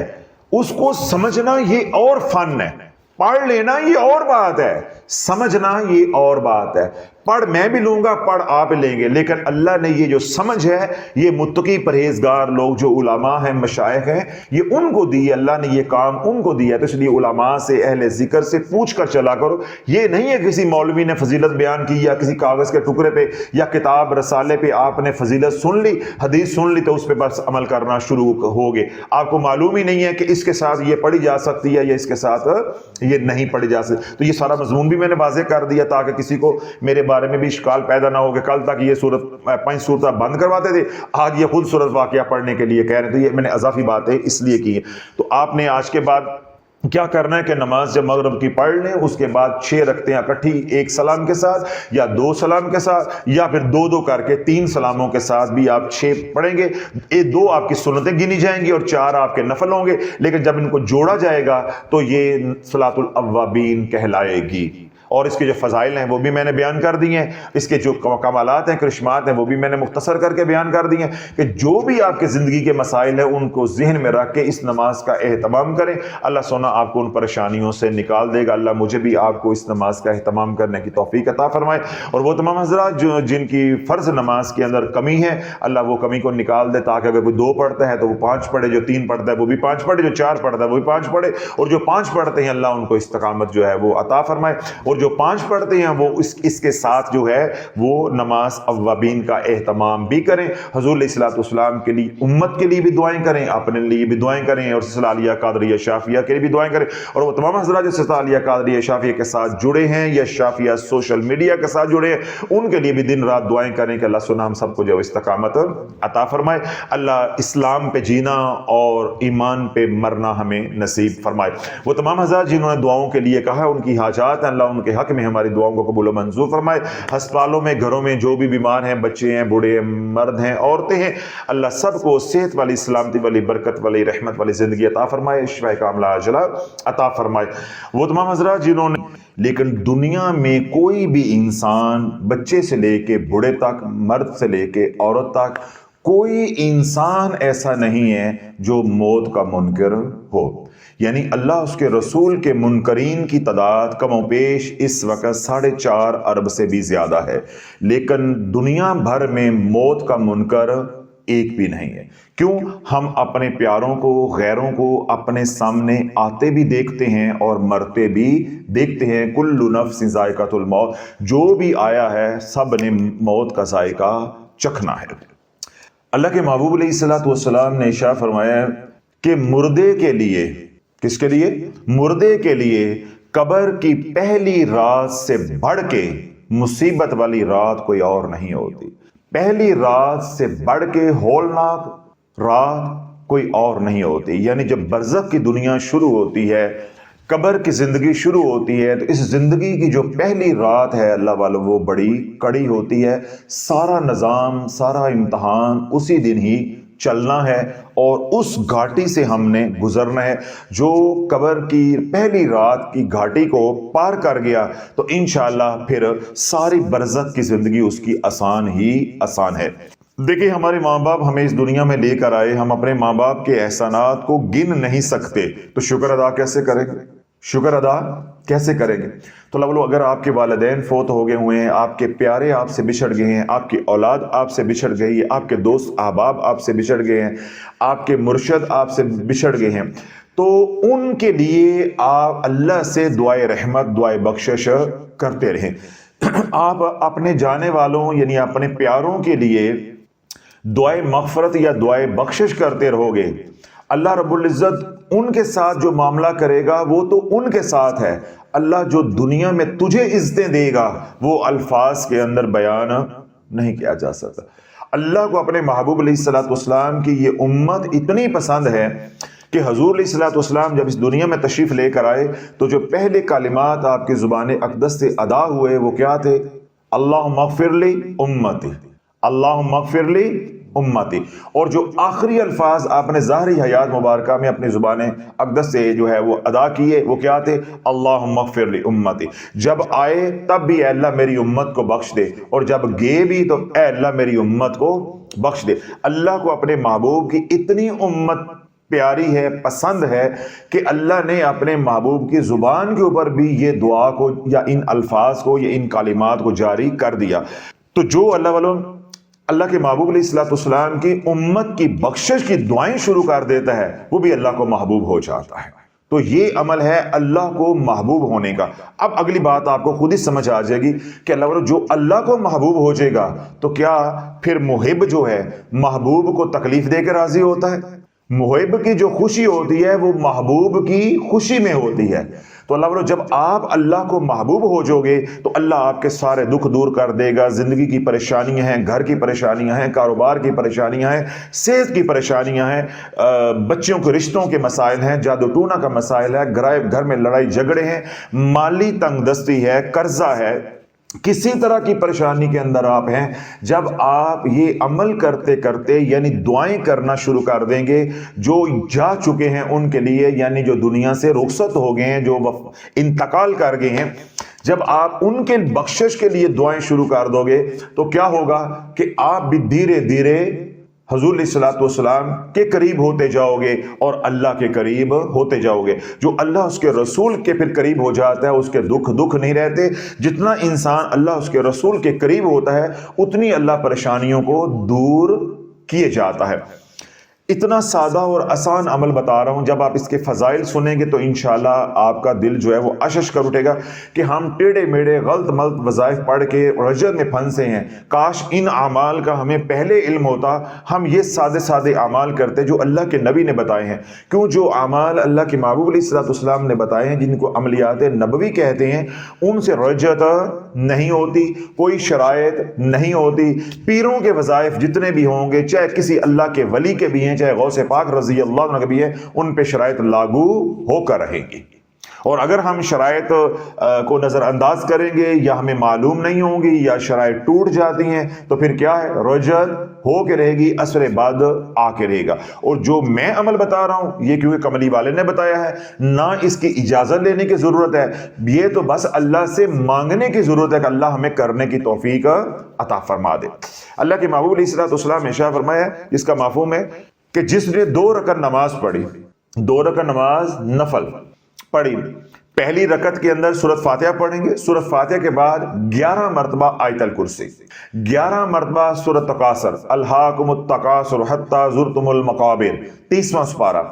اس کو سمجھنا یہ اور فن ہے, پڑھ لینا یہ اور بات ہے, سمجھنا یہ اور بات ہے. پڑھ میں بھی لوں گا, پڑھ آپ لیں گے, لیکن اللہ نے یہ جو سمجھ ہے یہ متقی پرہیزگار لوگ جو علماء ہیں, مشائخ ہیں, یہ ان کو دی ہے. اللہ نے یہ کام ان کو دیا ہے. تو اس لیے علماء سے, اہل ذکر سے پوچھ کر چلا کرو. یہ نہیں ہے کسی مولوی نے فضیلت بیان کی یا کسی کاغذ کے ٹکڑے پہ یا کتاب رسالے پہ آپ نے فضیلت سن لی, حدیث سن لی, تو اس پہ بس عمل کرنا شروع ہو گئے. آپ کو معلوم ہی نہیں ہے کہ اس کے ساتھ یہ پڑھی جا سکتی ہے یا اس کے ساتھ یہ نہیں پڑھی جا سکتی. تو یہ سارا مضمون بھی میں نے واضح کر دیا تاکہ کسی کو میرے بارے میں بھی اشکال پیدا نہ ہو کہ کل تک یہ سورت 5 صورتیں بند کرواتے تھے, آج یہ خود سورت واقعہ پڑھنے کے لیے کہہ رہے. تو یہ میں نے اضافی باتیں اس لیے کی ہیں. تو آپ نے آج کے بعد کیا کرنا ہے کہ نماز جب مغرب کی پڑھ لیں, اس کے بعد 6 رکعتیں اکٹھی ایک سلام کے ساتھ یا 2 سلام کے ساتھ یا پھر 2 کر کے 3 سلاموں کے ساتھ بھی آپ 6 پڑھیں گے. یہ 2 آپ کی سنتیں گنی جائیں گی اور 4 آپ کے نفل ہوں گے. لیکن جب ان کو جوڑا جائے گا تو یہ صلاۃ الاوابین کہلائے گی. اور اس کے جو فضائل ہیں وہ بھی میں نے بیان کر دی ہیں, اس کے جو کمالات ہیں, کرشمات ہیں, وہ بھی میں نے مختصر کر کے بیان کر دی ہیں کہ جو بھی آپ کے زندگی کے مسائل ہیں ان کو ذہن میں رکھ کے اس نماز کا اہتمام کریں. اللہ سونا آپ کو ان پریشانیوں سے نکال دے گا. اللہ مجھے بھی آپ کو اس نماز کا اہتمام کرنے کی توفیق عطا فرمائے. اور وہ تمام حضرات جن کی فرض نماز کے اندر کمی ہے, اللہ وہ کمی کو نکال دے تاکہ اگر کوئی 2 پڑھتا ہے تو وہ 5 پڑھے, جو 3 پڑھتا ہے وہ بھی 5 پڑھے, جو 4 پڑھتا ہے وہ بھی 5 پڑھے, اور جو 5 پڑھتے ہیں اللہ ان کو استقامت جو ہے وہ عطا فرمائے. اور جو 5 پڑھتے ہیں وہ اس کے ساتھ جو ہے وہ نماز اوابین کا اہتمام بھی کریں. حضور علیہ الصلوۃ والسلام کے لیے, امت کے لیے بھی دعائیں کریں, اپنے لیے بھی دعائیں کریں, اور سلسلہ عالیہ قادریہ شافعیہ کے لیے بھی دعائیں کریں. اور وہ تمام حضرات جو سلسلہ عالیہ قادریہ شافعیہ کے ساتھ جڑے ہیں یا شافعیہ سوشل میڈیا کے ساتھ جڑے ہیں, ان کے لیے بھی دن رات دعائیں کریں کہ اللہ سنا ہم سب کو جو استقامت عطا فرمائے. اللہ اسلام پہ جینا اور ایمان پہ مرنا ہمیں نصیب فرمائے. وہ تمام حضرات جنہوں نے دعاؤں کے لیے کہا, ان کی حاجات ہیں, اللہ ان کے حق میں ہماری دعاؤں کو قبول و منظور فرمائے. ہسپتالوں میں, گھروں میں جو بھی بیمار ہیں, بچے ہیں, بوڑھے ہیں, مرد ہیں, عورتیں ہیں, اللہ سب کو صحت والی, سلامتی والی, برکت والی, رحمت والی زندگی عطا فرمائے, شفاء کاملہ عاجلہ عطا فرمائے. وہ تمام حضرات جنہوں نے, لیکن دنیا میں کوئی بھی انسان, بچے سے لے کے بوڑھے تک, مرد سے لے کے عورت تک, کوئی انسان ایسا نہیں ہے جو موت کا منکر ہو. یعنی اللہ اس کے رسول کے منکرین کی تعداد کم و بیش اس وقت 4.5 ارب سے بھی زیادہ ہے, لیکن دنیا بھر میں موت کا منکر ایک بھی نہیں ہے۔ کیوں؟ ہم اپنے پیاروں کو، غیروں کو اپنے سامنے آتے بھی دیکھتے ہیں اور مرتے بھی دیکھتے ہیں۔ کل نفس ذائقۃ الموت، جو بھی آیا ہے سب نے موت کا ذائقہ چکھنا ہے۔ اللہ کے محبوب علیہ الصلوۃ والسلام نے ارشاد فرمایا کہ مردے کے لیے، کس کے لیے؟ مردے کے لیے قبر کی پہلی رات سے بڑھ کے مصیبت والی رات کوئی اور نہیں ہوتی۔ پہلی رات سے بڑھ کے ہولناک رات کوئی اور نہیں ہوتی۔ یعنی جب برزخ کی دنیا شروع ہوتی ہے، قبر کی زندگی شروع ہوتی ہے، تو اس زندگی کی جو پہلی رات ہے اللہ والو وہ بڑی کڑی ہوتی ہے۔ سارا نظام، سارا امتحان اسی دن ہی چلنا ہے اور اس گھاٹی سے ہم نے گزرنا ہے۔ جو قبر کی پہلی رات کی گھاٹی کو پار کر گیا تو انشاءاللہ پھر ساری برزخ کی زندگی اس کی آسان ہی آسان ہے۔ دیکھیں، ہمارے ماں باپ ہمیں اس دنیا میں لے کر آئے، ہم اپنے ماں باپ کے احسانات کو گن نہیں سکتے، تو شکر ادا کیسے کریں گے؟ شکر ادا کیسے کریں گے؟ تو لوگوں، اگر آپ کے والدین فوت ہو گئے ہوئے ہیں، آپ کے پیارے آپ سے بچھڑ گئے ہیں، آپ کی اولاد آپ سے بچھڑ گئی ہے، آپ کے دوست احباب آپ سے بچھڑ گئے ہیں، آپ کے مرشد آپ سے بچھڑ گئے ہیں، تو ان کے لیے آپ اللہ سے دعائے رحمت، دعائے بخشش کرتے رہیں۔ آپ اپنے جانے والوں یعنی اپنے پیاروں کے لیے دعائے مغفرت یا دعائے بخشش کرتے رہو گے، اللہ رب العزت ان کے ساتھ جو معاملہ کرے گا وہ تو ان کے ساتھ ہے۔ اللہ جو دنیا میں تجھے عزتیں دے گا وہ الفاظ کے اندر بیان نہیں کیا جا سکتا۔ اللہ کو اپنے محبوب علیہ الصلوۃ والسلام کی یہ امت اتنی پسند ہے کہ حضور علیہ الصلوۃ والسلام جب اس دنیا میں تشریف لے کر آئے تو جو پہلے کلمات آپ کی زبان اقدس سے ادا ہوئے وہ کیا تھے؟ اللہم اغفر لی امتی، اللہم اغفر لی امتی۔ اور جو آخری الفاظ آپ نے ظاہری حیات مبارکہ میں اپنی زبان اقدس سے جو ہے وہ ادا کیے وہ کیا تھے؟ اللہم اغفر لی امتی۔ جب آئے تب بھی اے اللہ میری امت کو بخش دے، اور جب گئے بھی تو اے اللہ میری امت کو بخش دے۔ اللہ کو اپنے محبوب کی اتنی امت پیاری ہے، پسند ہے کہ اللہ نے اپنے محبوب کی زبان کے اوپر بھی یہ دعا کو یا ان الفاظ کو یا ان کلمات کو جاری کر دیا۔ تو جو اللہ کے محبوب علیہ الصلوۃ والسلام کی امت کی بخشش کی دعائیں شروع کر دیتا ہے وہ بھی اللہ کو محبوب ہو جاتا ہے۔ تو یہ عمل ہے اللہ کو محبوب ہونے کا۔ اب اگلی بات آپ کو خود ہی سمجھ آ جائے گی کہ اللہ جو اللہ کو محبوب ہو جائے گا تو کیا پھر محب جو ہے محبوب کو تکلیف دے کے راضی ہوتا ہے؟ محب کی جو خوشی ہوتی ہے وہ محبوب کی خوشی میں ہوتی ہے۔ تو اللہ جب آپ اللہ کو محبوب ہو جاؤ گے تو اللہ آپ کے سارے دکھ دور کر دے گا۔ زندگی کی پریشانیاں ہیں، گھر کی پریشانیاں ہیں، کاروبار کی پریشانیاں ہیں، صحت کی پریشانیاں ہیں، بچوں کے رشتوں کے مسائل ہیں، جادو ٹونا کا مسائل ہے، گھر میں لڑائی جھگڑے ہیں، مالی تنگ دستی ہے، قرضہ ہے، کسی طرح کی پریشانی کے اندر آپ ہیں، جب آپ یہ عمل کرتے کرتے یعنی دعائیں کرنا شروع کر دیں گے جو جا چکے ہیں ان کے لیے، یعنی جو دنیا سے رخصت ہو گئے ہیں، جو انتقال کر گئے ہیں، جب آپ ان کے بخشش کے لیے دعائیں شروع کر دو گے تو کیا ہوگا کہ آپ بھی دھیرے دھیرے حضور علیہ الصلوۃ والسلام کے قریب ہوتے جاؤ گے اور اللہ کے قریب ہوتے جاؤ گے۔ جو اللہ اس کے رسول کے پھر قریب ہو جاتا ہے اس کے دکھ نہیں رہتے۔ جتنا انسان اللہ اس کے رسول کے قریب ہوتا ہے اتنی اللہ پریشانیوں کو دور کیے جاتا ہے۔ اتنا سادہ اور آسان عمل بتا رہا ہوں، جب آپ اس کے فضائل سنیں گے تو انشاءاللہ آپ کا دل جو ہے وہ اشش کر اٹھے گا کہ ہم ٹیڑے میڑے غلط ملط وظائف پڑھ کے رجت میں پھنسے ہیں، کاش ان اعمال کا ہمیں پہلے علم ہوتا، ہم یہ سادے سادے اعمال کرتے جو اللہ کے نبی نے بتائے ہیں۔ کیوں؟ جو اعمال اللہ کے محبوب علیہ الصلوۃ والسلام نے بتائے ہیں، جن کو عملیات نبوی کہتے ہیں، ان سے رجت نہیں ہوتی، کوئی شرائط نہیں ہوتی۔ پیروں کے وظائف جتنے بھی ہوں گے، چاہے کسی اللہ کے ولی کے بھی ہیں، چاہے غوث پاک رضی اللہ عنہ کے بھی ہیں، ان پہ شرائط لاگو ہو کر رہیں گی۔ اور اگر ہم شرائط کو نظر انداز کریں گے یا ہمیں معلوم نہیں ہوں گی یا شرائط ٹوٹ جاتی ہیں تو پھر کیا ہے؟ رجت ہو کے رہے گی، اثر بعد آ کے رہے گا۔ اور جو میں عمل بتا رہا ہوں یہ کیونکہ کملی والے نے بتایا ہے، نہ اس کی اجازت لینے کی ضرورت ہے، یہ تو بس اللہ سے مانگنے کی ضرورت ہے کہ اللہ ہمیں کرنے کی توفیق عطا فرما دے۔ اللہ کے محبوب علیہ الصلوۃ والسلام نے ارشاد فرمایا، جس کا مفہوم ہے کہ جس نے 2 رکعت نماز پڑھی، 2 رکعت نماز نفل پڑھی، پہلی رکعت کے اندر سورۃ فاتحہ پڑھیں گے، سورۃ فاتحہ کے بعد 11 مرتبہ آیت الکرسی، 11 مرتبہ سورۃ تکاثر، الہاکم التکاثر حتی زرتم المقابر، 30واں سپارہ،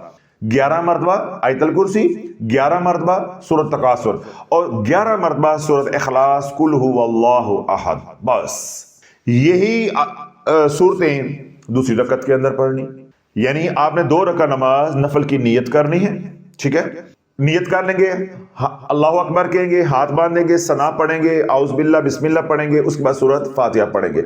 11 مرتبہ آیت الکرسی، 11 مرتبہ سورۃ تکاثر اور 11 مرتبہ سورۃ اخلاص، قل ھو اللہ احد۔ بس یہی صورتیں دوسری رکعت کے اندر پڑھنی، یعنی آپ نے 2 رکعت نماز نفل کی نیت کرنی ہے، ٹھیک ہے، نیت کر لیں گے، اللہ اکبر کہیں گے، ہاتھ باندھیں گے، ثنا پڑھیں گے، اعوذ باللہ بسم اللہ پڑھیں گے، اس کے بعد سورۃ فاتحہ پڑھیں گے،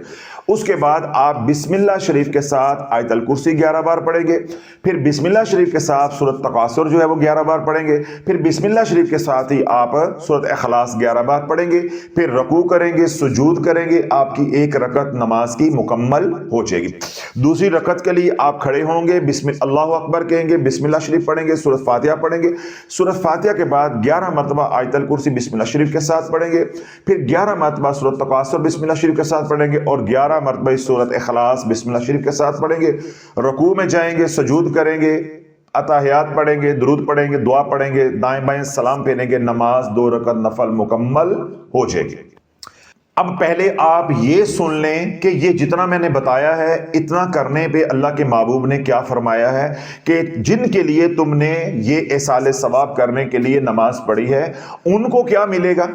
اس کے بعد آپ بسم اللہ شریف کے ساتھ آیت الکرسی 11 بار پڑھیں گے، پھر بسم اللہ شریف کے ساتھ سورۃ تکاثر جو ہے وہ 11 بار پڑھیں گے، پھر بسم اللہ شریف کے ساتھ ہی آپ سورۃ اخلاص 11 بار پڑھیں گے، پھر رکوع کریں گے، سجود کریں گے، آپ کی 1 رکعت نماز کی مکمل ہو جائے گی۔ دوسری رکعت کے لیے آپ کھڑے ہوں گے، اللہ اکبر کہیں گے، بسم اللہ شریف پڑھیں گے، سورۃ فاتحہ پڑھیں گے، سورۃ فاتحہ کے بعد 11 مرتبہ آیت الکرسی بسم اللہ شریف کے ساتھ پڑھیں گے، پھر 11 مرتبہ سورۃ تکاثر بسم اللہ شریف کے ساتھ پڑھیں گے اور 11 مرتبہ سورۃ اخلاص بسم اللہ شریف کے ساتھ پڑھیں گے، رکوع میں جائیں گے، سجود کریں گے، اتحیات پڑھیں گے، درود پڑھیں گے، دعا پڑھیں گے، دائیں بائیں سلام پھیریں گے، نماز 2 رکعت نفل مکمل ہو جائے گی۔ اب پہلے آپ یہ سن لیں کہ یہ جتنا میں نے بتایا ہے اتنا کرنے پہ اللہ کے محبوب نے کیا فرمایا ہے کہ جن کے لیے تم نے یہ ایصال ثواب کرنے کے لیے نماز پڑھی ہے ان کو کیا ملے گا،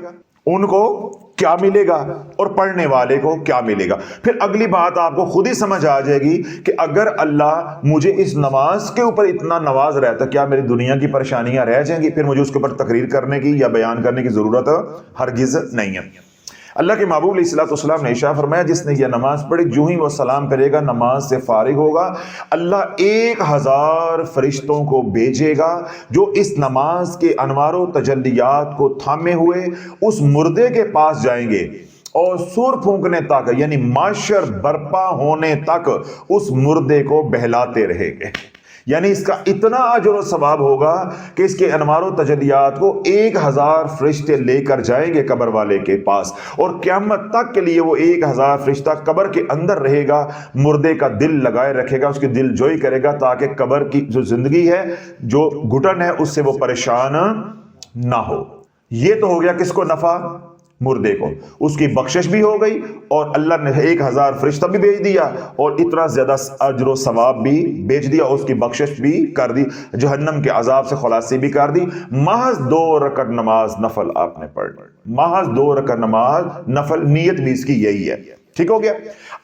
ان کو کیا ملے گا اور پڑھنے والے کو کیا ملے گا۔ پھر اگلی بات آپ کو خود ہی سمجھ آ جائے گی کہ اگر اللہ مجھے اس نماز کے اوپر اتنا نواز رہا تو کیا میری دنیا کی پریشانیاں رہ جائیں گی، پھر مجھے اس کے اوپر تقریر کرنے کی یا بیان کرنے کی ضرورت ہرگز نہیں ہے۔ اللہ کے محبوب علیہ الصلوۃ والسلام نے ارشاد فرمایا جس نے یہ نماز پڑھی جو ہی وہ سلام پھیرے گا نماز سے فارغ ہوگا اللہ 1000 فرشتوں کو بھیجے گا جو اس نماز کے انوار و تجلیات کو تھامے ہوئے اس مردے کے پاس جائیں گے اور سور پھونکنے تک یعنی محشر برپا ہونے تک اس مردے کو بہلاتے رہیں گے۔ یعنی اس کا اتنا اجر و ثواب ہوگا کہ اس کے انوار و تجلیات کو 1000 فرشتے لے کر جائیں گے قبر والے کے پاس اور قیامت تک کے لیے وہ 1000 فرشتہ قبر کے اندر رہے گا، مردے کا دل لگائے رکھے گا، اس کی دل جوئی کرے گا تاکہ قبر کی جو زندگی ہے جو گھٹن ہے اس سے وہ پریشان نہ ہو۔ یہ تو ہو گیا کس کو نفع، مردے کو، اس کی بخشش بھی ہو گئی اور اللہ نے 1000 فرشتہ بھی بھیج دیا اور اتنا زیادہ اجر و ثواب بھی بھیج دیا، اس کی بخشش بھی کر دی، جہنم کے عذاب سے خلاصی بھی کر دی۔ محض 2 رکعت نماز نفل آپ نے پڑھ لی، محض 2 رکعت نماز نفل، نیت بھی اس کی یہی ہے، ٹھیک ہو گیا۔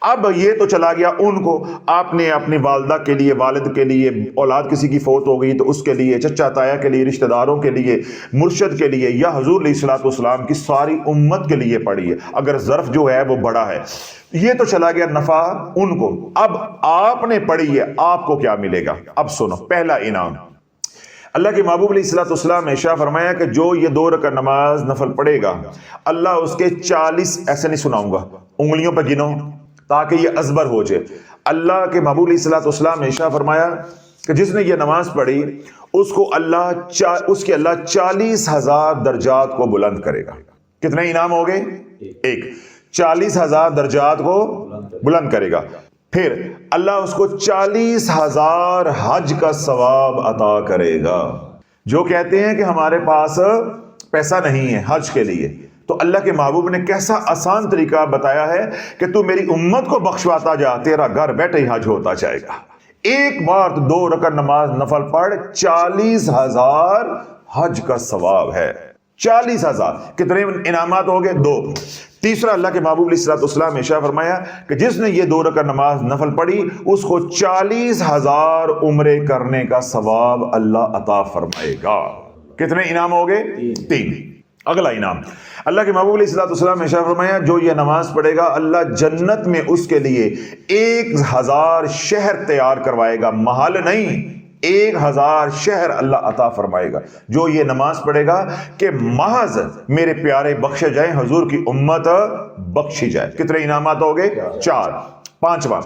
اب یہ تو چلا گیا ان کو، آپ نے اپنی والدہ کے لیے، والد کے لیے، اولاد کسی کی فوت ہو گئی تو اس کے لیے، چچا تایا کے لیے، رشتہ داروں کے لیے، مرشد کے لیے یا حضور علیہ الصلوۃ والسلام کی ساری امت کے لیے پڑھی ہے اگر ظرف جو ہے وہ بڑا ہے۔ یہ تو چلا گیا نفع ان کو۔ اب آپ نے پڑھی ہے، آپ کو کیا ملے گا؟ اب سنو پہلا انعام، اللہ کے محبوب علیہ الصلوۃ والسلام نے ارشاد فرمایا کہ جو یہ 2 رکعت نماز نفل پڑھے گا اللہ اس کے 40، ایسے نہیں سناؤں گا، انگلیوں پہ گنو تاکہ یہ ازبر ہو جائے۔ اللہ کے محبوب علیہ الصلوۃ والسلام نے ارشاد فرمایا کہ جس نے یہ نماز پڑھی اس کے اللہ 40,000 درجات کو بلند کرے گا۔ کتنے انعام ہو گئے؟ 1، 40,000 درجات کو بلند کرے گا۔ پھر اللہ اس کو 40,000 حج کا ثواب عطا کرے گا۔ جو کہتے ہیں کہ ہمارے پاس پیسہ نہیں ہے حج کے لیے، تو اللہ کے محبوب نے کیسا آسان طریقہ بتایا ہے کہ تو میری امت کو بخشواتا جا، تیرا گھر بیٹھے ہی حج ہوتا جائے گا۔ ایک بار 2 رکعت نماز نفل پڑھ، 40,000 حج کا ثواب ہے۔ 40,000 کتنے انعامات ہو گئے؟ 2۔ تیسرا، اللہ کے محبوب علیہ الصلوۃ والسلام نے ارشاد فرمایا کہ جس نے یہ 2 رکعت نماز نفل پڑھی اس کو 40,000 عمرے کرنے کا ثواب اللہ عطا فرمائے گا۔ کتنے انعام ہو گئے؟ 3۔ اگلا انعام، اللہ کے محبوب علیہ الصلوۃ والسلام نے ارشاد فرمایا جو یہ نماز پڑھے گا اللہ جنت میں اس کے لیے 1000 شہر تیار کروائے گا، محل نہیں، 1000 شہر اللہ عطا فرمائے گا جو یہ نماز پڑھے گا کہ محض میرے پیارے بخشے جائیں، حضور کی امت بخشی جائے۔ کتنے انعامات ہو گئے؟ 4۔ 5واں،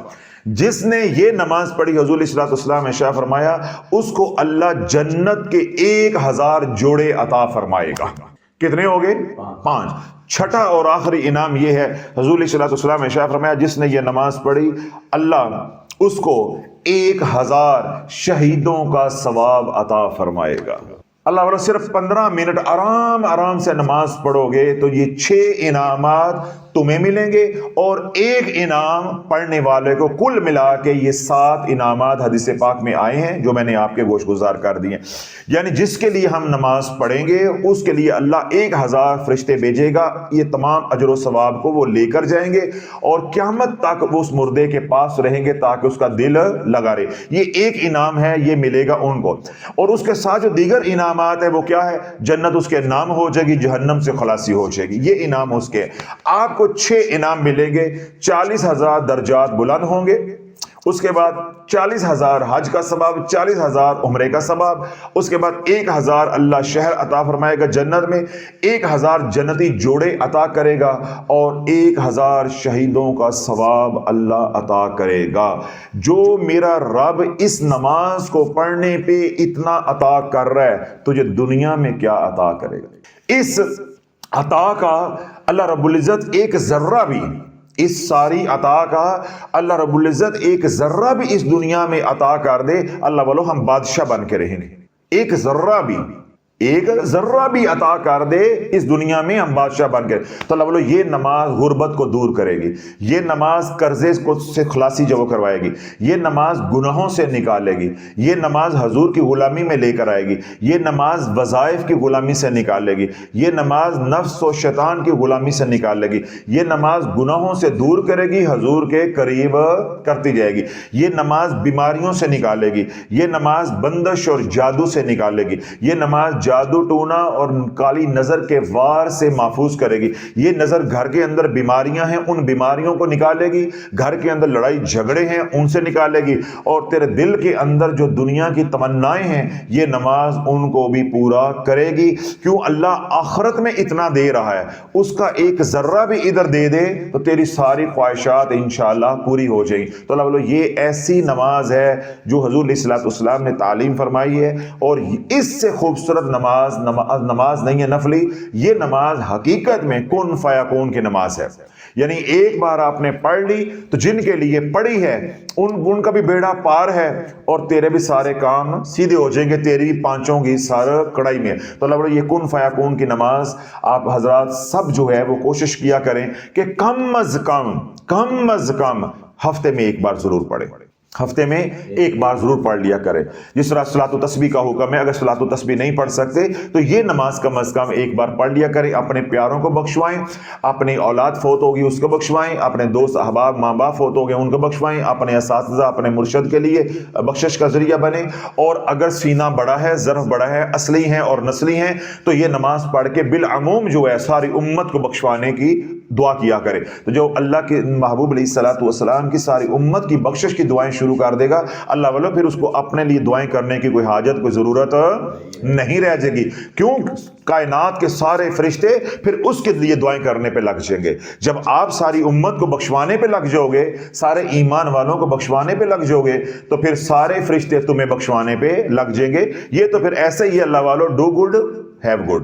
جس نے یہ نماز پڑھی حضور علیہ الصلوۃ والسلام نے ارشاد فرمایا اس کو اللہ جنت کے 1000 جوڑے عطا فرمائے گا۔ کتنے ہو گئے؟ 5۔ چھٹا اور آخری انعام یہ ہے، حضور علیہ الصلوۃ والسلام نے ارشاد فرمایا جس نے یہ نماز پڑھی اللہ اس کو 1000 شہیدوں کا ثواب عطا فرمائے گا۔ اللہ والو صرف 15 منٹ آرام آرام سے نماز پڑھو گے تو یہ 6 انعامات تمہیں ملیں گے، اور ایک انعام پڑھنے والے کو کل ملا کے یہ 7 انعامات حدیث پاک میں آئے ہیں جو میں نے آپ کے گوش گزار کر دیے. یعنی جس کے لیے ہم نماز پڑھیں گے اس کے لیے اللہ 1000 فرشتے بھیجے گا، یہ تمام اجر و ثواب کو وہ لے کر جائیں گے اور قیامت تک وہ اس مردے کے پاس رہیں گے تاکہ اس کا دل لگا رہے. یہ ایک انعام ہے، یہ ملے گا ان کو. اور اس کے ساتھ جو دیگر انعامات ہے وہ کیا ہے؟ جنت اس کے نام ہو جائے گی، جہنم سے خلاصی ہو جائے گی. یہ انعام اس کے. آپ کو 6 انعام ملیں گے. 40,000 درجات بلند ہوں گے، اس کے بعد 40,000 حج کا ثواب، 40,000 عمرے کا ثواب، اس کے بعد 1,000 اللہ شہر عطا فرمائے گا جنت میں، 1,000 جنتی جوڑے عطا کرے گا، اور 1,000 شہیدوں کا ثواب اللہ عطا کرے گا. جو میرا رب اس نماز کو پڑھنے پہ اتنا عطا کر رہا ہے، تجھے دنیا میں کیا عطا کرے گا؟ اس عطا کا اللہ رب العزت ایک ذرہ بھی، اس ساری عطا کا اللہ رب العزت ایک ذرہ بھی اس دنیا میں عطا کر دے، اللہ والو ہم بادشاہ بن کے رہیں گے. ایک ذرہ بھی عطا کر دے اس دنیا میں، ہم بادشاہ بن کے. تو اللہ والو یہ نماز غربت کو دور کرے گی، یہ نماز قرضے سے خلاصی جو وہ کروائے گی، یہ نماز گناہوں سے نکالے گی، یہ نماز حضور کی غلامی میں لے کر آئے گی، یہ نماز وظائف کی غلامی سے نکالے گی، یہ نماز نفس و شیطان کی غلامی سے نکالے گی، یہ نماز گناہوں سے دور کرے گی، حضور کے قریب کرتی جائے گی، یہ نماز بیماریوں سے نکالے گی، یہ نماز بندش اور جادو سے نکالے گی، یہ نماز جادو ٹونا اور کالی نظر کے وار سے محفوظ کرے گی، یہ نظر گھر کے اندر بیماریاں ہیں ان بیماریوں کو نکالے گی، گھر کے اندر لڑائی جھگڑے ہیں ان سے نکالے گی، اور تیرے دل کے اندر جو دنیا کی تمنائیں ہیں یہ نماز ان کو بھی پورا کرے گی. کیوں؟ اللہ آخرت میں اتنا دے رہا ہے، اس کا ایک ذرہ بھی ادھر دے دے تو تیری ساری خواہشات انشاءاللہ پوری ہو جائیں. تو اللہ بولو یہ ایسی نماز ہے جو حضور علیہ الصلوۃ والسلام نے تعلیم فرمائی ہے، اور اس سے خوبصورت نماز نہیں ہے نفلی، یہ نماز حقیقت میں کن فیکون کی نماز ہے. یعنی ایک بار آپ نے پڑھ لی تو جن کے لیے پڑھی ہے ان کا بھی بیڑا پار ہے، اور تیرے بھی سارے کام سیدھے ہو جائیں گے، تیری بھی پانچوں کی سار کڑائی میں. تو اللہ یہ کن فیکون کی نماز آپ حضرات سب جو ہے وہ کوشش کیا کریں کہ کم از کم ہفتے میں ایک بار ضرور پڑھیں، ہفتے میں ایک بار ضرور پڑھ لیا کرے. جس طرح صلاۃ و تسبیح کا حکم ہے، اگر صلاۃ و تسبیح نہیں پڑھ سکتے تو یہ نماز کم از کم ایک بار پڑھ لیا کرے. اپنے پیاروں کو بخشوائیں، اپنی اولاد فوت ہوگی اس کو بخشوائیں، اپنے دوست احباب ماں باپ فوت ہو گئے ان کو بخشوائیں، اپنے اساتذہ اپنے مرشد کے لیے بخشش کا ذریعہ بنے. اور اگر سینہ بڑا ہے، ظرف بڑا ہے، اصلی ہیں اور نسلی ہیں، تو یہ نماز پڑھ کے بالعموم جو ہے ساری امت کو بخشوانے کی دعا کیا کرے. تو جو اللہ کے محبوب علیہ الصلوۃ والسلام کی ساری امت کی بخشش کی دعائیں شروع کر دے گا، اللہ والو پھر اس کو اپنے لیے دعائیں کرنے کی کوئی حاجت کوئی ضرورت نہیں رہ جائے گی. کیوں؟ کائنات کے سارے فرشتے پھر اس کے لیے دعائیں کرنے پہ لگ جائیں گے. جب آپ ساری امت کو بخشوانے پہ لگ جاؤ گے، سارے ایمان والوں کو بخشوانے پہ لگ جاؤ گے، تو پھر سارے فرشتے تمہیں بخشوانے پہ لگ جائیں گے. یہ تو پھر ایسے ہی اللہ والو do good have good,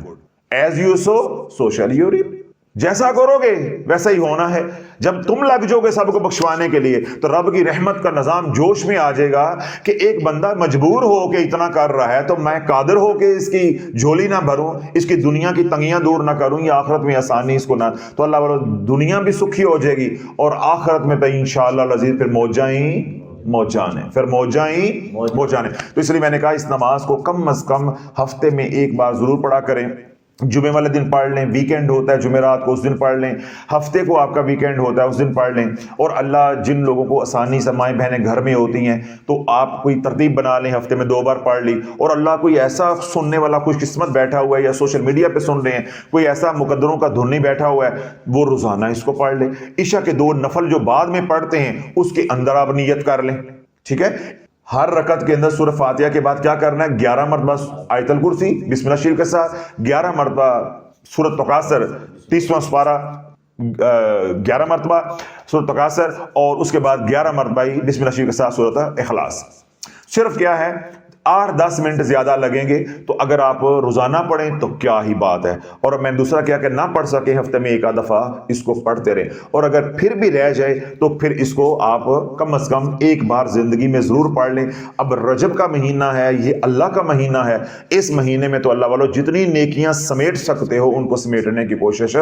as you sow shall you reap. جیسا کرو گے ویسا ہی ہونا ہے. جب تم لگ جاؤ گے سب کو بخشوانے کے لیے تو رب کی رحمت کا نظام جوش میں آ جائے گا کہ ایک بندہ مجبور ہو کے اتنا کر رہا ہے تو میں قادر ہو کے اس کی جھولی نہ بھروں، اس کی دنیا کی تنگیاں دور نہ کروں، یا آخرت میں آسانی اس کو نہ. تو اللہ والو دنیا بھی سکھی ہو جائے گی اور آخرت میں تو انشاءاللہ العزیز پھر موجانے. تو اس لیے میں نے کہا اس نماز کو کم از کم ہفتے میں ایک بار ضرور پڑھا کریں. جمعے والے دن پڑھ لیں، ویکینڈ ہوتا ہے جمعرات کو اس دن پڑھ لیں، ہفتے کو آپ کا ویکینڈ ہوتا ہے اس دن پڑھ لیں. اور اللہ جن لوگوں کو آسانی سے مائیں بہنیں گھر میں ہوتی ہیں تو آپ کوئی ترتیب بنا لیں، ہفتے میں 2 بار پڑھ لی. اور اللہ کوئی ایسا سننے والا خوش قسمت بیٹھا ہوا ہے یا سوشل میڈیا پہ سن رہے ہیں، کوئی ایسا مقدروں کا دھنی بیٹھا ہوا ہے، وہ روزانہ اس کو پڑھ لے. عشاء کے 2 نفل جو بعد میں پڑھتے ہیں اس کے اندر آپ نیت کر لیں. ٹھیک ہے؟ ہر رکعت کے اندر سورہ فاتحہ کے بعد کیا کرنا ہے؟ 11 مرتبہ آیت الکرسی بسم اللہ شریف کے ساتھ، 11 مرتبہ سورۃ تکاثر 30واں سپارہ 11 مرتبہ سورۃ تکاثر، اور اس کے بعد 11 مرتبہ بسم اللہ شریف کے ساتھ سورۃ اخلاص. صرف کیا ہے 8-10 منٹ زیادہ لگیں گے، تو اگر آپ روزانہ پڑھیں تو کیا ہی بات ہے۔ اور میں دوسرا کیا کہ نہ پڑھ سکیں ہفتے میں ایک آدھ دفعہ اس کو پڑھتے رہیں، اور اگر پھر بھی رہ جائے تو پھر اس کو آپ کم از کم ایک بار زندگی میں ضرور پڑھ لیں۔ اب رجب کا مہینہ ہے، یہ اللہ کا مہینہ ہے، اس مہینے میں تو اللہ والو جتنی نیکیاں سمیٹ سکتے ہو ان کو سمیٹنے کی کوشش